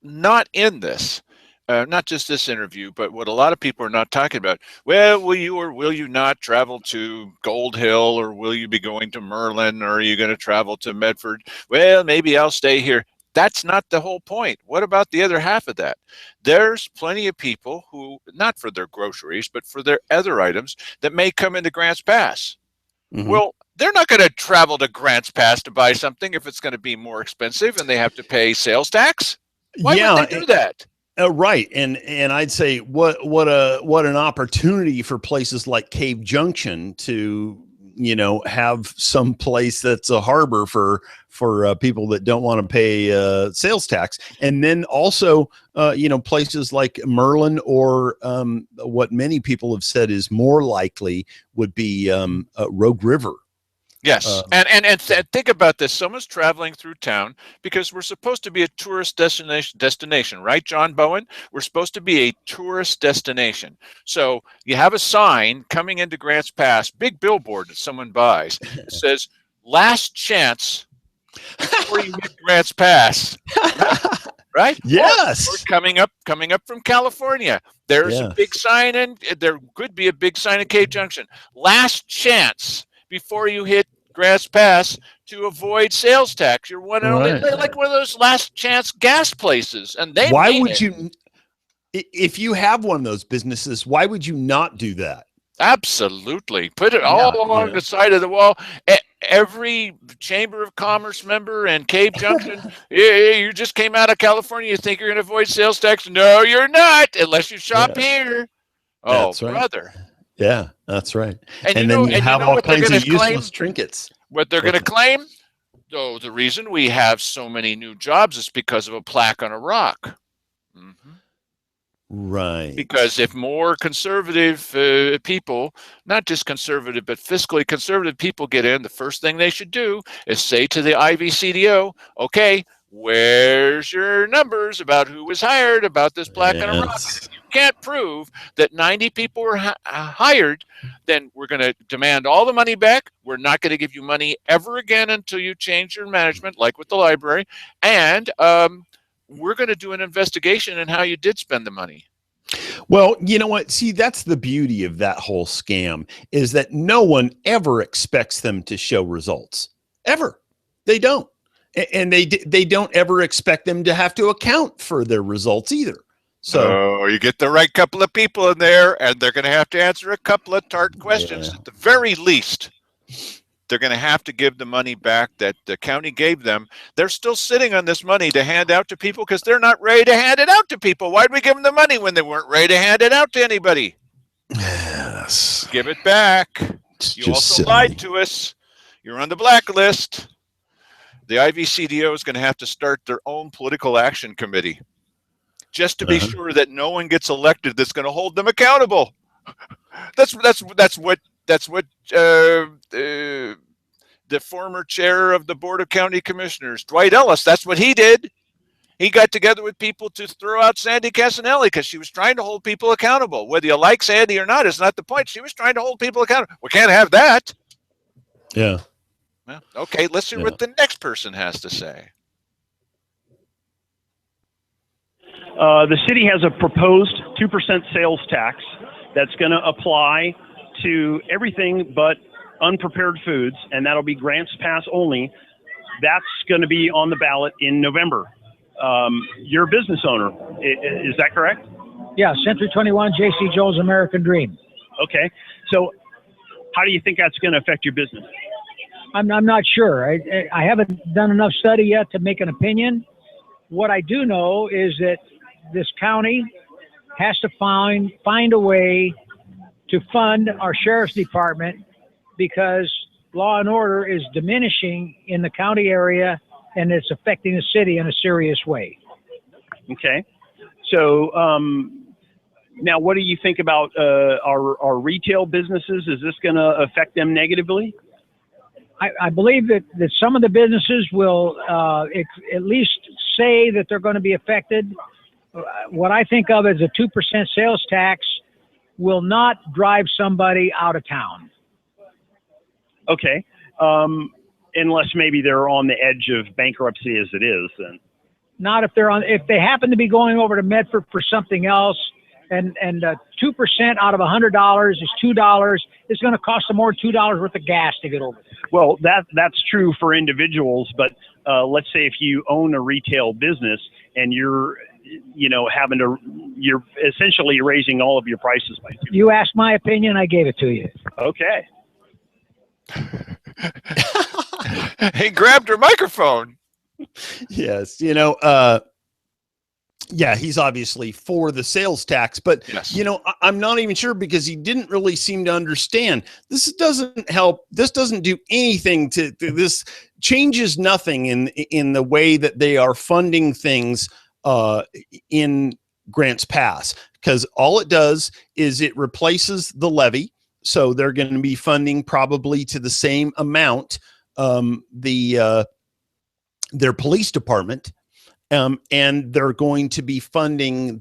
S1: not in this, not just this interview, but what a lot of people are not talking about. Well, will you or will you not travel to Gold Hill, or will you be going to Merlin, or are you going to travel to Medford? Well, maybe I'll stay here. That's not the whole point. What about the other half of that? There's plenty of people who, not for their groceries, but for their other items that may come into Grants Pass.
S2: Mhm.
S1: Well, they're not going to travel to Grants Pass to buy something if it's going to be more expensive and they have to pay sales tax. Why would they do that?
S2: Right. And I'd say what an opportunity for places like Cave Junction to, have some place that's a harbor for people that don't want to pay sales tax. And then also, places like Merlin, or what many people have said is more likely would be Rogue River.
S1: Yes, and think about this. Someone's traveling through town because we're supposed to be a tourist destination, right, John Bowen? We're supposed to be a tourist destination. So you have a sign coming into Grants Pass, big billboard that someone buys. It says, "Last chance before you hit Grants Pass." Right?
S2: Yes.
S1: Or coming up from California. There's a big sign, and there could be a big sign at Cave Junction. Last chance before you hit Grants Pass to avoid sales tax. You're one and only, like one of those last chance gas places. And they
S2: why would you, if you have one of those businesses, why would you not do that?
S1: Absolutely. Put it all along the side of the wall. Every Chamber of Commerce member and Cave Junction, you just came out of California, you think you're going to avoid sales tax? No, you're not, unless you shop here. Oh,
S2: That's right.
S1: Brother.
S2: Yeah, that's right.
S1: And
S2: then you have all kinds of useless trinkets.
S1: What they're going to claim? Oh, the reason we have so many new jobs is because of a plaque on a rock. Mm-hmm.
S2: Right.
S1: Because if more conservative people, not just conservative, but fiscally conservative people get in, the first thing they should do is say to the IVCDO, okay, where's your numbers about who was hired, about this plaque on a rock? If you can't prove that 90 people were hired, then we're going to demand all the money back. We're not going to give you money ever again until you change your management, like with the library. And we're going to do an investigation in how you did spend the money.
S2: Well, you know what? See, that's the beauty of that whole scam, is that no one ever expects them to show results. Ever. They don't. And they don't ever expect them to have to account for their results either. So
S1: you get the right couple of people in there, and they're going to have to answer a couple of tart questions. At the very least, they're going to have to give the money back that the county gave them. They're still sitting on this money to hand out to people because they're not ready to hand it out to people. Why'd we give them the money when they weren't ready to hand it out to anybody?
S2: Yes.
S1: Give it back. You also lied to us. You're on the blacklist. The IVCDO is going to have to start their own political action committee just to be sure that no one gets elected that's going to hold them accountable. That's what the former chair of the Board of County Commissioners, Dwight Ellis, that's what he did. He got together with people to throw out Sandy Casanelli because she was trying to hold people accountable. Whether you like Sandy or not is not the point. She was trying to hold people accountable. We can't have that.
S2: Yeah.
S1: Well, okay, let's hear what the next person has to say.
S7: The city has a proposed 2% sales tax that's going to apply to everything but unprepared foods, and that'll be Grants Pass only. That's going to be on the ballot in November. You're a business owner, is that correct?
S10: Yeah, Century 21, J.C. Joel's American Dream.
S7: Okay, so how do you think that's going to affect your business?
S10: I'm not sure. I haven't done enough study yet to make an opinion. What I do know is that this county has to find a way to fund our sheriff's department because law and order is diminishing in the county area and it's affecting the city in a serious way.
S7: Okay. So now what do you think about our retail businesses? Is this going to affect them negatively?
S10: I believe that some of the businesses will at least say that they're going to be affected. What I think of as a 2% sales tax will not drive somebody out of town.
S7: Okay. Unless maybe they're on the edge of bankruptcy as it is, then.
S10: Not if if they happen to be going over to Medford for something else, and 2% out of $100 is $2. It's going to cost them more than $2 worth of gas to get over there.
S7: Well, that's true for individuals, but let's say if you own a retail business and you're you're essentially raising all of your prices by 2%.
S10: You asked my opinion, I gave it to you.
S7: Okay.
S1: He grabbed her microphone.
S2: Yes, yeah, he's obviously for the sales tax, but
S1: Yes.
S2: I'm not even sure, because he didn't really seem to understand. This doesn't help. This doesn't do anything to this changes nothing in the way that they are funding things in Grants Pass, because all it does is it replaces the levy. So they're going to be funding probably to the same amount their police department, and they're going to be funding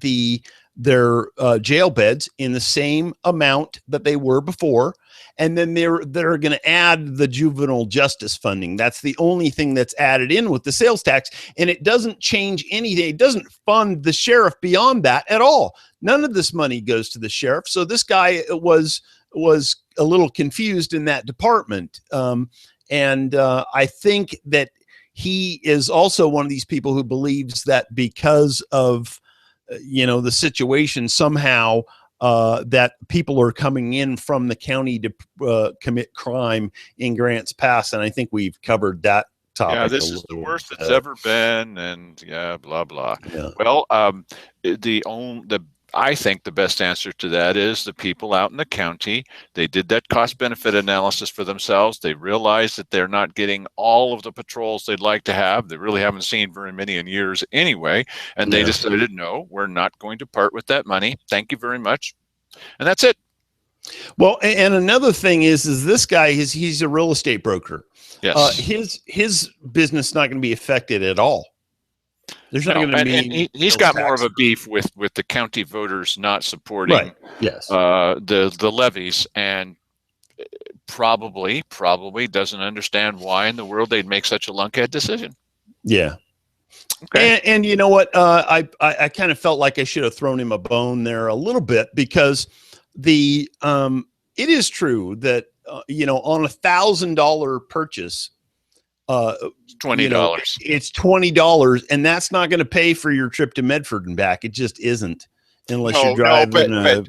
S2: their jail beds in the same amount that they were before, and then they're going to add the juvenile justice funding. That's the only thing that's added in with the sales tax, and it doesn't change anything. It doesn't fund the sheriff beyond that at all. None of this money goes to the sheriff. So this guy was a little confused in that department, and I think that he is also one of these people who believes that because of the situation somehow that people are coming in from the county to commit crime in Grants Pass, and I think we've covered that topic.
S1: Yeah, this is the worst it's ever been, and blah blah.
S2: Yeah.
S1: Well, I think the best answer to that is the people out in the county. They did that cost benefit analysis for themselves. They realized that they're not getting all of the patrols they'd like to have. They really haven't seen very many in years anyway. And they decided, no, we're not going to part with that money. Thank you very much. And that's it.
S2: Well, and another thing is this guy, he's a real estate broker.
S1: Yes.
S2: His business not going to be affected at all. There's not going to be.
S1: And he's got more of a beef with the county voters not supporting the levies, and probably doesn't understand why in the world they'd make such a lunkhead decision.
S2: Yeah.
S1: Okay.
S2: And you know what? I kind of felt like I should have thrown him a bone there a little bit, because it is true that on $1,000 purchase,
S1: $20.
S2: It's $20, and that's not going to pay for your trip to Medford and back. It just isn't, unless you're driving.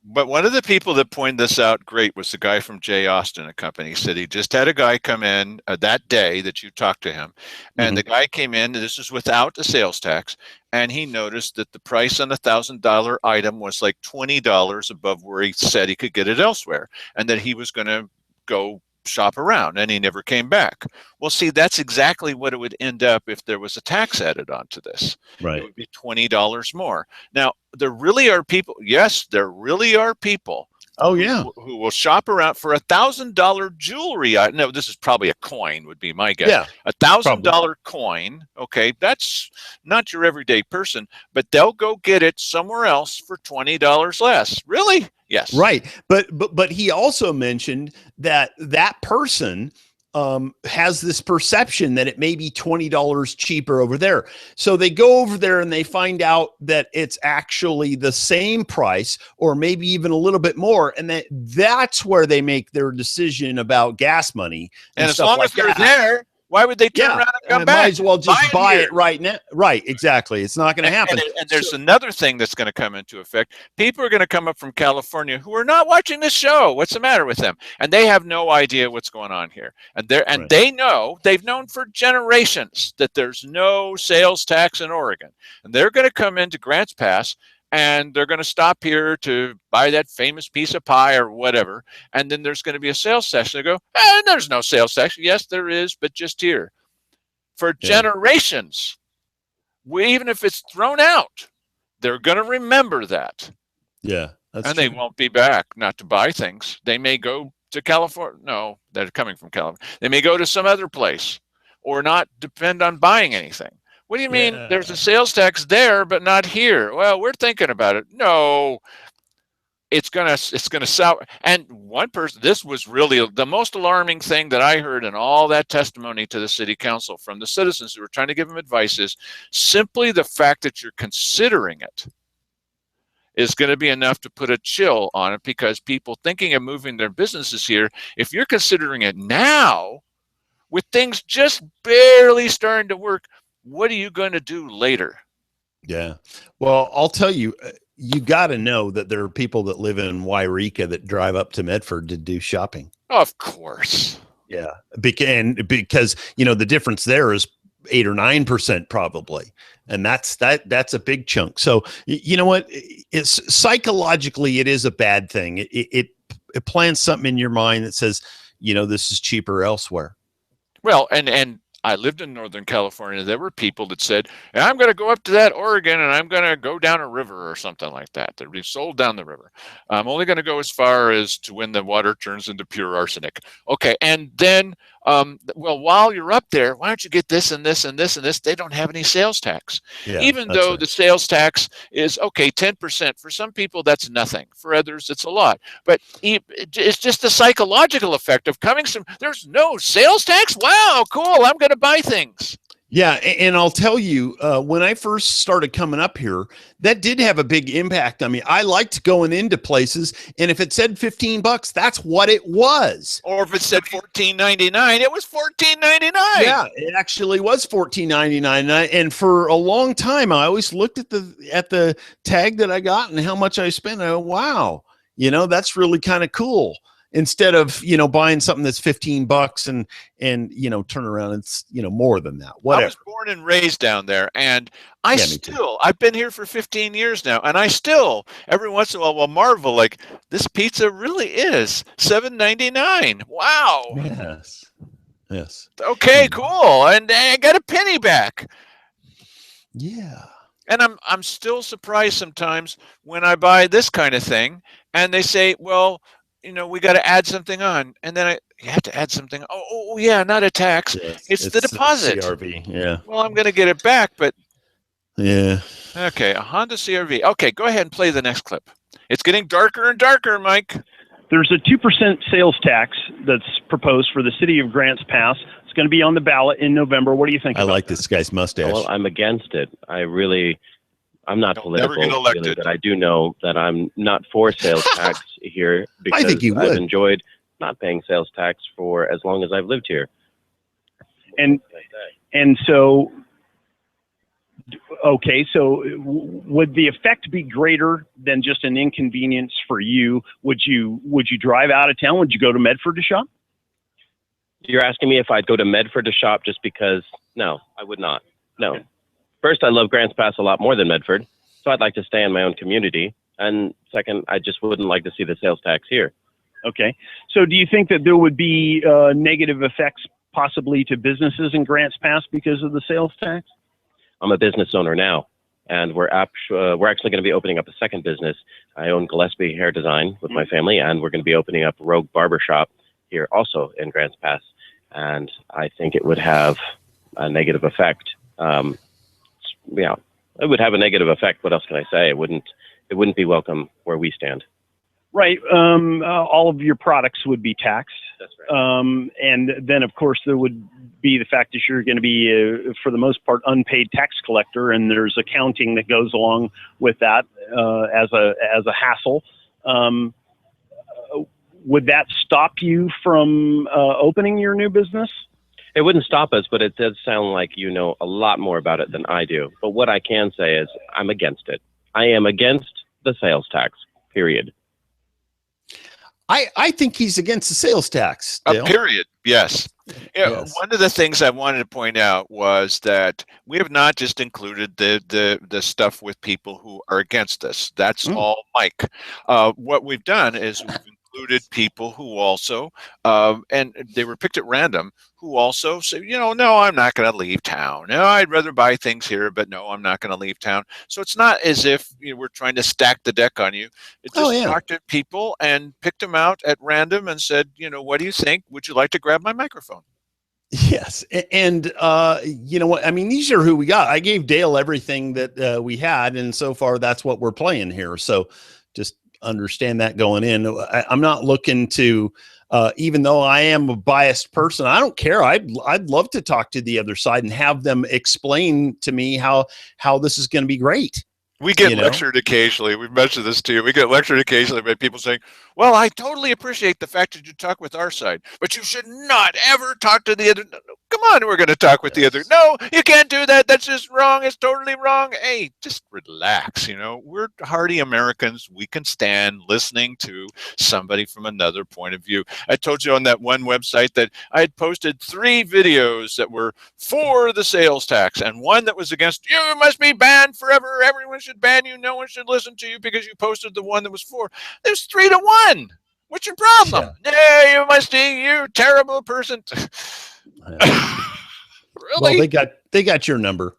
S1: But one of the people that pointed this out great was the guy from J. Austin and Company. He said he just had a guy come in that day that you talked to him, and the guy came in, and this is without the sales tax, and he noticed that the price on the $1,000 item was like $20 above where he said he could get it elsewhere, and that he was going to go shop around, and he never came back. Well, see, that's exactly what it would end up if there was a tax added onto this.
S2: Right.
S1: It would be $20 more. Now, there really are people. Yes, there really are people.
S2: Oh yeah.
S1: Who will shop around for $1,000 jewelry. No, this is probably a coin, would be my guess.
S2: Yeah.
S1: $1,000 coin. Okay, that's not your everyday person, but they'll go get it somewhere else for $20 less. Really? Yes.
S2: Right. But he also mentioned that person has this perception that it may be $20 cheaper over there. So they go over there and they find out that it's actually the same price, or maybe even a little bit more. And that's where they make their decision about gas money.
S1: And as long as they're there, why would they turn around and come back?
S2: Might as well just buy it right now. Right. Exactly. It's not going to happen.
S1: And there's another thing that's going to come into effect. People are going to come up from California who are not watching this show. What's the matter with them? And they have no idea what's going on here. And they know, they've known for generations that there's no sales tax in Oregon. And they're going to come into Grants Pass, and they're going to stop here to buy that famous piece of pie or whatever. And then there's going to be a sales tax. They go, there's no sales tax. Yes, there is, but just here. For generations, even if it's thrown out, they're going to remember that.
S2: Yeah.
S1: And they won't be back, not to buy things. They may go to California. No, they're coming from California. They may go to some other place or not depend on buying anything. What do you mean there's a sales tax there, but not here? Well, we're thinking about it. No, it's gonna sour. And one person, this was really the most alarming thing that I heard in all that testimony to the city council from the citizens who were trying to give them advice is simply the fact that you're considering it is going to be enough to put a chill on it, because people thinking of moving their businesses here, if you're considering it now with things just barely starting to work, what are you going to do later?
S2: Yeah. Well, I'll tell you, you got to know that there are people that live in Wairika that drive up to Medford to do shopping.
S1: Of course.
S2: Yeah. Because, the difference there is 8 or 9% probably. And that's a big chunk. So, you know what? It's psychologically, it is a bad thing. It plants something in your mind that says, this is cheaper elsewhere.
S1: Well, and I lived in Northern California. There were people that said, I'm going to go up to that Oregon and I'm going to go down a river or something like that. They're being sold down the river. I'm only going to go as far as to when the water turns into pure arsenic. Okay. And then, while you're up there, why don't you get this and this and this and this? They don't have any sales tax.
S2: Yeah,
S1: even though right. The sales tax is, 10%. For some people, that's nothing. For others, it's a lot. But it's just the psychological effect of there's no sales tax? Wow, cool. I'm going to buy things.
S2: Yeah. And I'll tell you, when I first started coming up here, that did have a big impact on me. I liked going into places, and if it said $15, that's what it was.
S1: Or if it said $14.99, it was $14.99.
S2: Yeah, it actually was $14.99. And for a long time, I always looked at the tag that I got and how much I spent. I go, wow, that's really kind of cool. Instead of, buying something that's $15 and turn around and it's, more than that. Whatever.
S1: I was born and raised down there, and I've been here for 15 years now, and I still every once in a while will marvel, like, this pizza really is $7.99. Wow.
S2: Yes.
S1: Okay, cool. And I got a penny back.
S2: Yeah.
S1: And I'm still surprised sometimes when I buy this kind of thing and they say, well, we got to add something on, and then you have to add something. Oh yeah, not a tax. Yes, it's the deposit.
S2: CRV. Yeah.
S1: Well, I'm going to get it back, but
S2: yeah.
S1: Okay, a Honda CRV. Okay, go ahead and play the next clip. It's getting darker and darker, Mike.
S7: There's a 2% sales tax that's proposed for the city of Grants Pass. It's going to be on the ballot in November. What do you think?
S2: I like this guy's mustache.
S5: Well, I'm against it. I'm not political, really, but I do know that I'm not for sales tax here because
S2: I think you would.
S5: I've enjoyed not paying sales tax for as long as I've lived here.
S7: And so, okay, so would the effect be greater than just an inconvenience for you? Would you drive out of town? Would you go to Medford to shop?
S5: You're asking me if I'd go to Medford to shop just because? No, I would not. No. Okay. First, I love Grants Pass a lot more than Medford, so I'd like to stay in my own community. And second, I just wouldn't like to see the sales tax here.
S7: Okay. So do you think that there would be negative effects possibly to businesses in Grants Pass because of the sales tax?
S5: I'm a business owner now, and we're actually going to be opening up a second business. I own Gillespie Hair Design with my family, and we're going to be opening up Rogue Barbershop here also in Grants Pass. And I think it would have a negative effect. It would have a negative effect. What else can I say? It wouldn't be welcome where we stand.
S7: Right. All of your products would be taxed.
S5: That's right.
S7: And then, of course, there would be the fact that you're going to be, for the most part, unpaid tax collector, and there's accounting that goes along with that as a hassle. Would that stop you from opening your new business?
S5: It wouldn't stop us, but it does sound like you know a lot more about it than I do. But what I can say is I'm against it. I am against the sales tax, period.
S2: I think he's against the sales tax. Dale.
S1: Period. Yes.
S2: Yes.
S1: One of the things I wanted to point out was that we have not just included the stuff with people who are against us. That's all Mike. What we've done is we've included people who also, and they were picked at random, who also say, no, I'm not going to leave town. No, I'd rather buy things here, but no, I'm not going to leave town. So it's not as if we're trying to stack the deck on you. It just talked to people and picked them out at random and said, what do you think? Would you like to grab my microphone?
S2: Yes. And you know what? I mean, these are who we got. I gave Dale everything that we had. And so far, that's what we're playing here. So just understand that going in. I'm not looking to, even though I am a biased person, I don't care. I'd love to talk to the other side and have them explain to me how this is going to be great.
S1: We get lectured occasionally. We've mentioned this too. We get lectured occasionally by people saying, well, I totally appreciate the fact that you talk with our side, but you should not ever talk to the other. No, come on, we're going to talk with the other. No, you can't do that. That's just wrong. It's totally wrong. Hey, just relax. We're hardy Americans. We can stand listening to somebody from another point of view. I told you on that one website that I had posted 3 videos that were for the sales tax and one that was against, you must be banned forever. Everyone should ban you. No one should listen to you because you posted the one that was for. There's 3-1. What's your problem? Yeah, you must be, you terrible person. Really?
S2: Well, they got your number.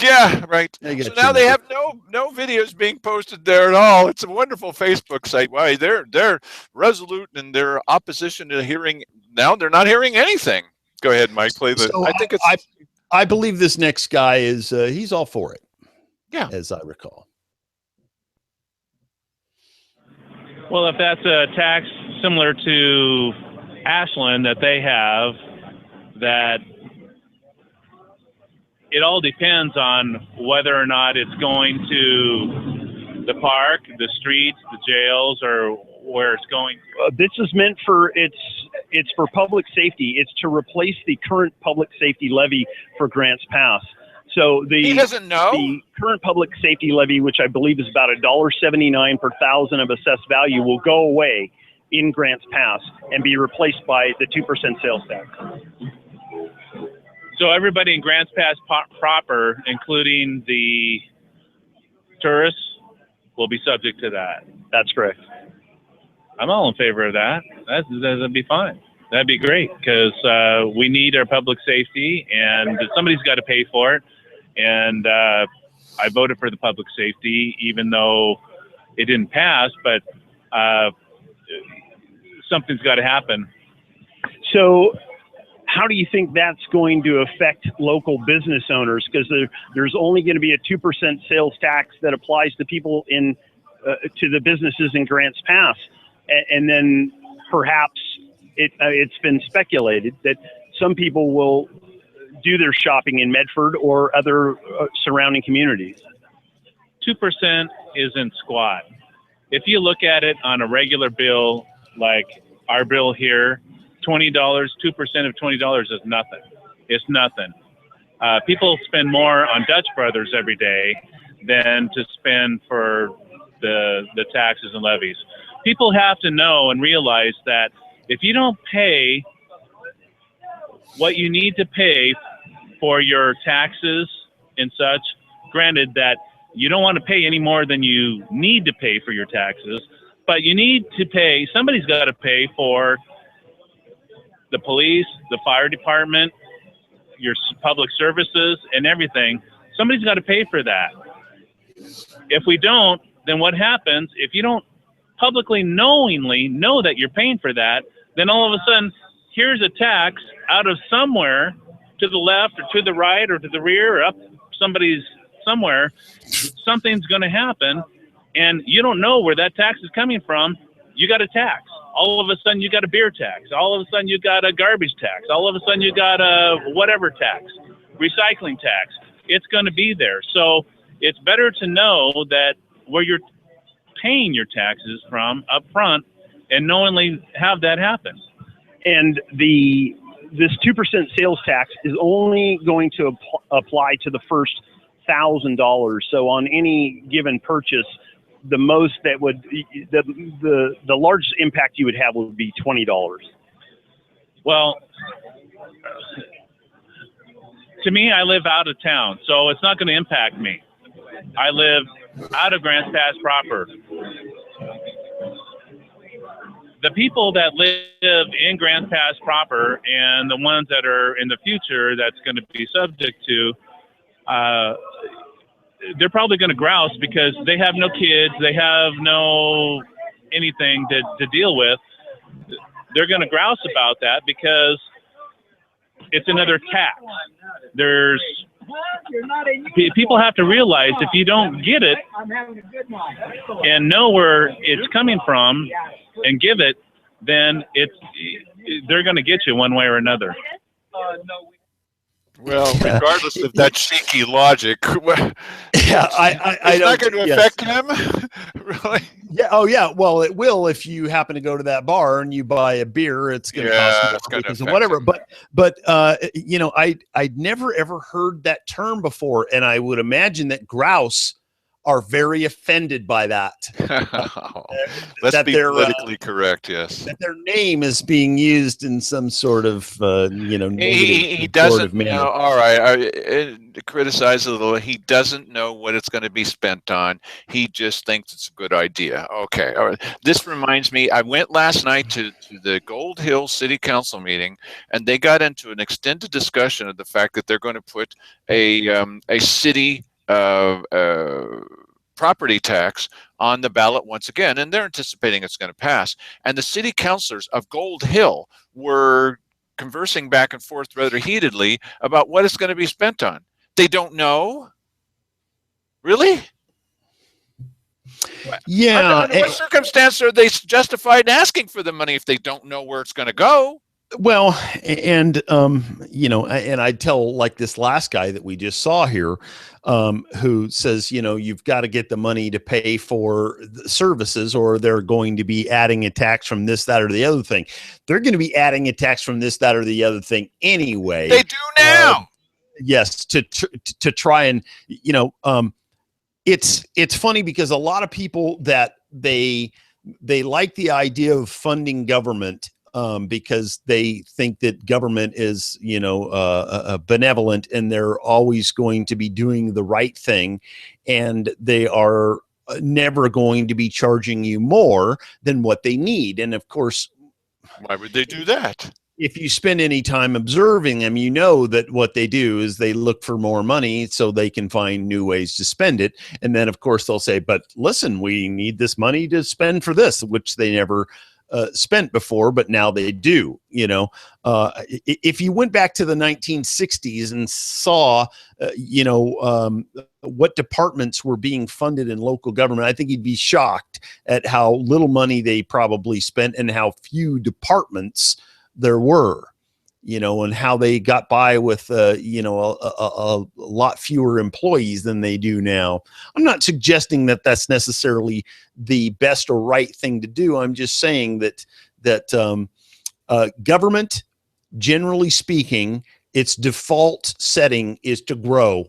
S1: Yeah, right. So now they have no videos being posted there at all. It's a wonderful Facebook site. Why they're resolute in their opposition to hearing. Now they're not hearing anything. Go ahead, Mike. Play the.
S2: So
S1: I think it's.
S2: I believe this next guy is he's all for it.
S1: Yeah,
S2: as I recall.
S11: Well, if that's a tax similar to Ashland that they have, that it all depends on whether or not it's going to the park, the streets, the jails, or where it's going.
S7: This is meant for it's for public safety. It's to replace the current public safety levy for Grants Pass. So
S1: he doesn't know
S7: the current public safety levy, which I believe is about $1.79 per thousand of assessed value, will go away in Grants Pass and be replaced by the 2% sales tax.
S11: So everybody in Grants Pass proper, including the tourists, will be subject to that.
S7: That's correct.
S11: I'm all in favor of that. That'd be fine. That'd be great because we need our public safety, and somebody's got to pay for it. And I voted for the public safety, even though it didn't pass, but something's got to happen.
S7: So how do you think that's going to affect local business owners? Because there's only going to be a 2% sales tax that applies to people to the businesses in Grants Pass. And then perhaps it's been speculated that some people will do their shopping in Medford or other surrounding communities.
S11: 2% isn't squat. If you look at it on a regular bill, like our bill here, $20, 2% of $20 is nothing. It's nothing. People spend more on Dutch Brothers every day than to spend for the taxes and levies. People have to know and realize that if you don't pay what you need to pay for your taxes and such, granted that you don't want to pay any more than you need to pay for your taxes, but you need to pay, somebody's got to pay for the police, the fire department, your public services, and everything. Somebody's got to pay for that. If we don't, then what happens, if you don't publicly knowingly know that you're paying for that, then all of a sudden, here's a tax out of somewhere to the left or to the right or to the rear or up somebody's somewhere, something's going to happen, and you don't know where that tax is coming from. You got a tax. All of a sudden, you got a beer tax. All of a sudden, you got a garbage tax. All of a sudden, you got a whatever tax, recycling tax. It's going to be there. So it's better to know that where you're paying your taxes from up front and knowingly have that happen.
S7: And this 2% sales tax is only going to apply to the first $1,000. So on any given purchase, the most that would the largest impact you would have would be $20.
S11: Well, to me, I live out of town, so it's not going to impact me. I live out of Grants Pass proper. The people that live in Grants Pass proper and the ones that are in the future that's going to be subject to, they're probably going to grouse because they have no kids, they have no anything to deal with. They're going to grouse about that because it's another tax. There's People have to realize if you don't get it and know where it's coming from and give it, then they're going to get you one way or another.
S1: Well, regardless of that cheeky logic,
S2: Yeah,
S1: it's not going to affect him, really.
S2: Yeah. Oh, yeah. Well, it will if you happen to go to that bar and you buy a beer. It's going to cost more because of whatever.
S1: Him.
S2: But you know, I'd never ever heard that term before, and I would imagine that grouse are very offended by that.
S1: Let's be politically correct. Yes,
S2: that their name is being used in some sort of you know,
S1: he doesn't know. All right, I criticize a little. He doesn't know what it's going to be spent on. He just thinks it's a good idea. Okay, all right. This reminds me. I went last night to the Gold Hill City Council meeting, and they got into an extended discussion of the fact that they're going to put a city property tax on the ballot once again, and they're anticipating it's going to pass. And the city councilors of Gold Hill were conversing back and forth rather heatedly about what it's going to be spent on. They don't know? Really?
S2: Yeah.
S1: Under what circumstance are they justified in asking for the money if they don't know where it's going to go?
S2: Well, and you know, and I tell like this last guy that we just saw here, who says, you know, you've got to get the money to pay for the services, or they're going to be adding a tax from this, that, or the other thing. They're going to be adding a tax from this, that, or the other thing anyway.
S1: They do now.
S2: Yes, to try and, you know, it's funny because a lot of people that they like the idea of funding government. Because they think that government is, you know, benevolent, and they're always going to be doing the right thing, and they are never going to be charging you more than what they need. And of course,
S1: why would they do that?
S2: If you spend any time observing them, you know that what they do is they look for more money so they can find new ways to spend it. And then, of course, they'll say, but listen, we need this money to spend for this, which they never spent before, but now they do. You know, if you went back to the 1960s and saw, you know, what departments were being funded in local government, I think you'd be shocked at how little money they probably spent and how few departments there were, you know, and how they got by with, you know, a lot fewer employees than they do now. I'm not suggesting that that's necessarily the best or right thing to do. I'm just saying that government, generally speaking, its default setting is to grow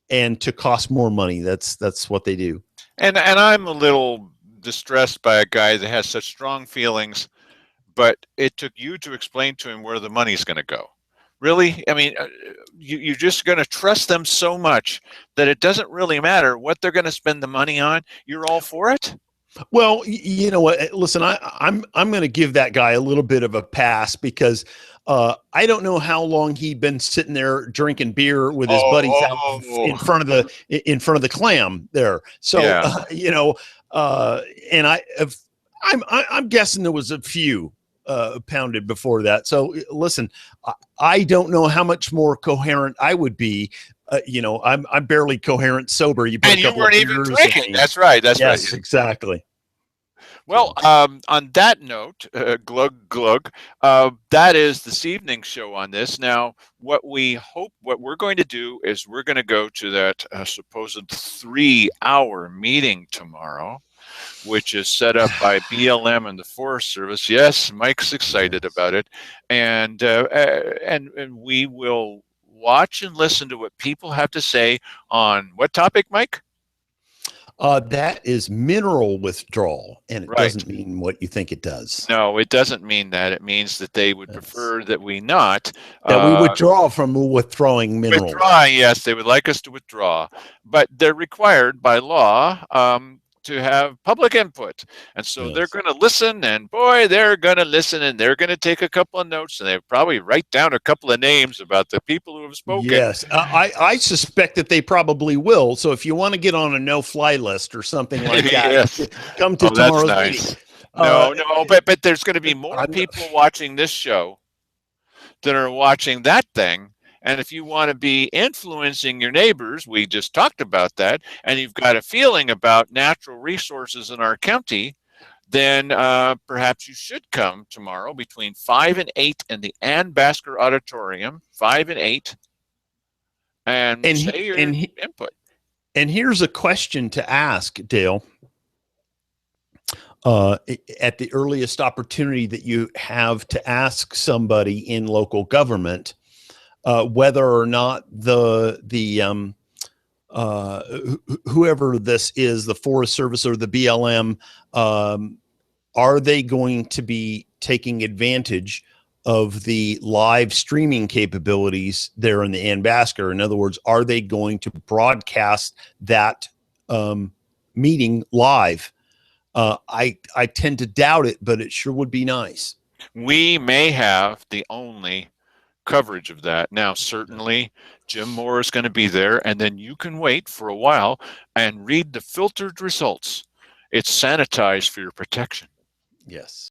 S2: and to cost more money. That's what they do.
S1: And I'm a little distressed by a guy that has such strong feelings, but it took you to explain to him where the money's going to go. Really? I mean, you're just going to trust them so much that it doesn't really matter what they're going to spend the money on. You're all for it?
S2: Well, you know what? Listen, I'm going to give that guy a little bit of a pass because I don't know how long he'd been sitting there drinking beer with his buddies out in front of the clam there. So
S1: yeah.
S2: You know, and I'm guessing there was a few pounded before that. So listen, I don't know how much more coherent I would be. You know, I'm barely coherent sober.
S1: And you weren't even drinking. That's right. That's
S2: yes,
S1: right.
S2: Exactly.
S1: Well, on that note, glug glug, that is this evening's show on this. Now, what we're going to do is we're going to go to that supposed 3-hour meeting tomorrow, which is set up by BLM and the Forest Service. Yes, Mike's excited about it, and we will watch and listen to what people have to say on what topic, Mike?
S2: That is mineral withdrawal, and it doesn't mean what you think it does.
S1: No, it doesn't mean that. It means that they would prefer that we not.
S2: That we withdraw from withdrawing minerals.
S1: Withdraw, yes, they would like us to withdraw, but they're required by law to have public input. And so they're going to listen, and boy, they're going to listen, and they're going to take a couple of notes, and they probably write down a couple of names about the people who have spoken.
S2: Yes, I suspect that they probably will. So if you want to get on a no-fly list or something like that,
S1: yes.
S2: Come to tomorrow's
S1: nice.
S2: meeting.
S1: No, but there's going to be more people watching this show than are watching that thing. And if you want to be influencing your neighbors, we just talked about that, and you've got a feeling about natural resources in our county, then perhaps you should come tomorrow between 5 and 8 in the Ann Basker Auditorium, 5 and 8, and say your input.
S2: And here's a question to ask, Dale. At the earliest opportunity that you have to ask somebody in local government, whether or not whoever this is, the Forest Service or the BLM, are they going to be taking advantage of the live streaming capabilities there in the Ann Basker? In other words, are they going to broadcast that meeting live? I tend to doubt it, but it sure would be nice.
S1: We may have the only coverage of that. Now, certainly Jim Moore is going to be there, and then you can wait for a while and read the filtered results. It's sanitized for your protection.
S2: Yes.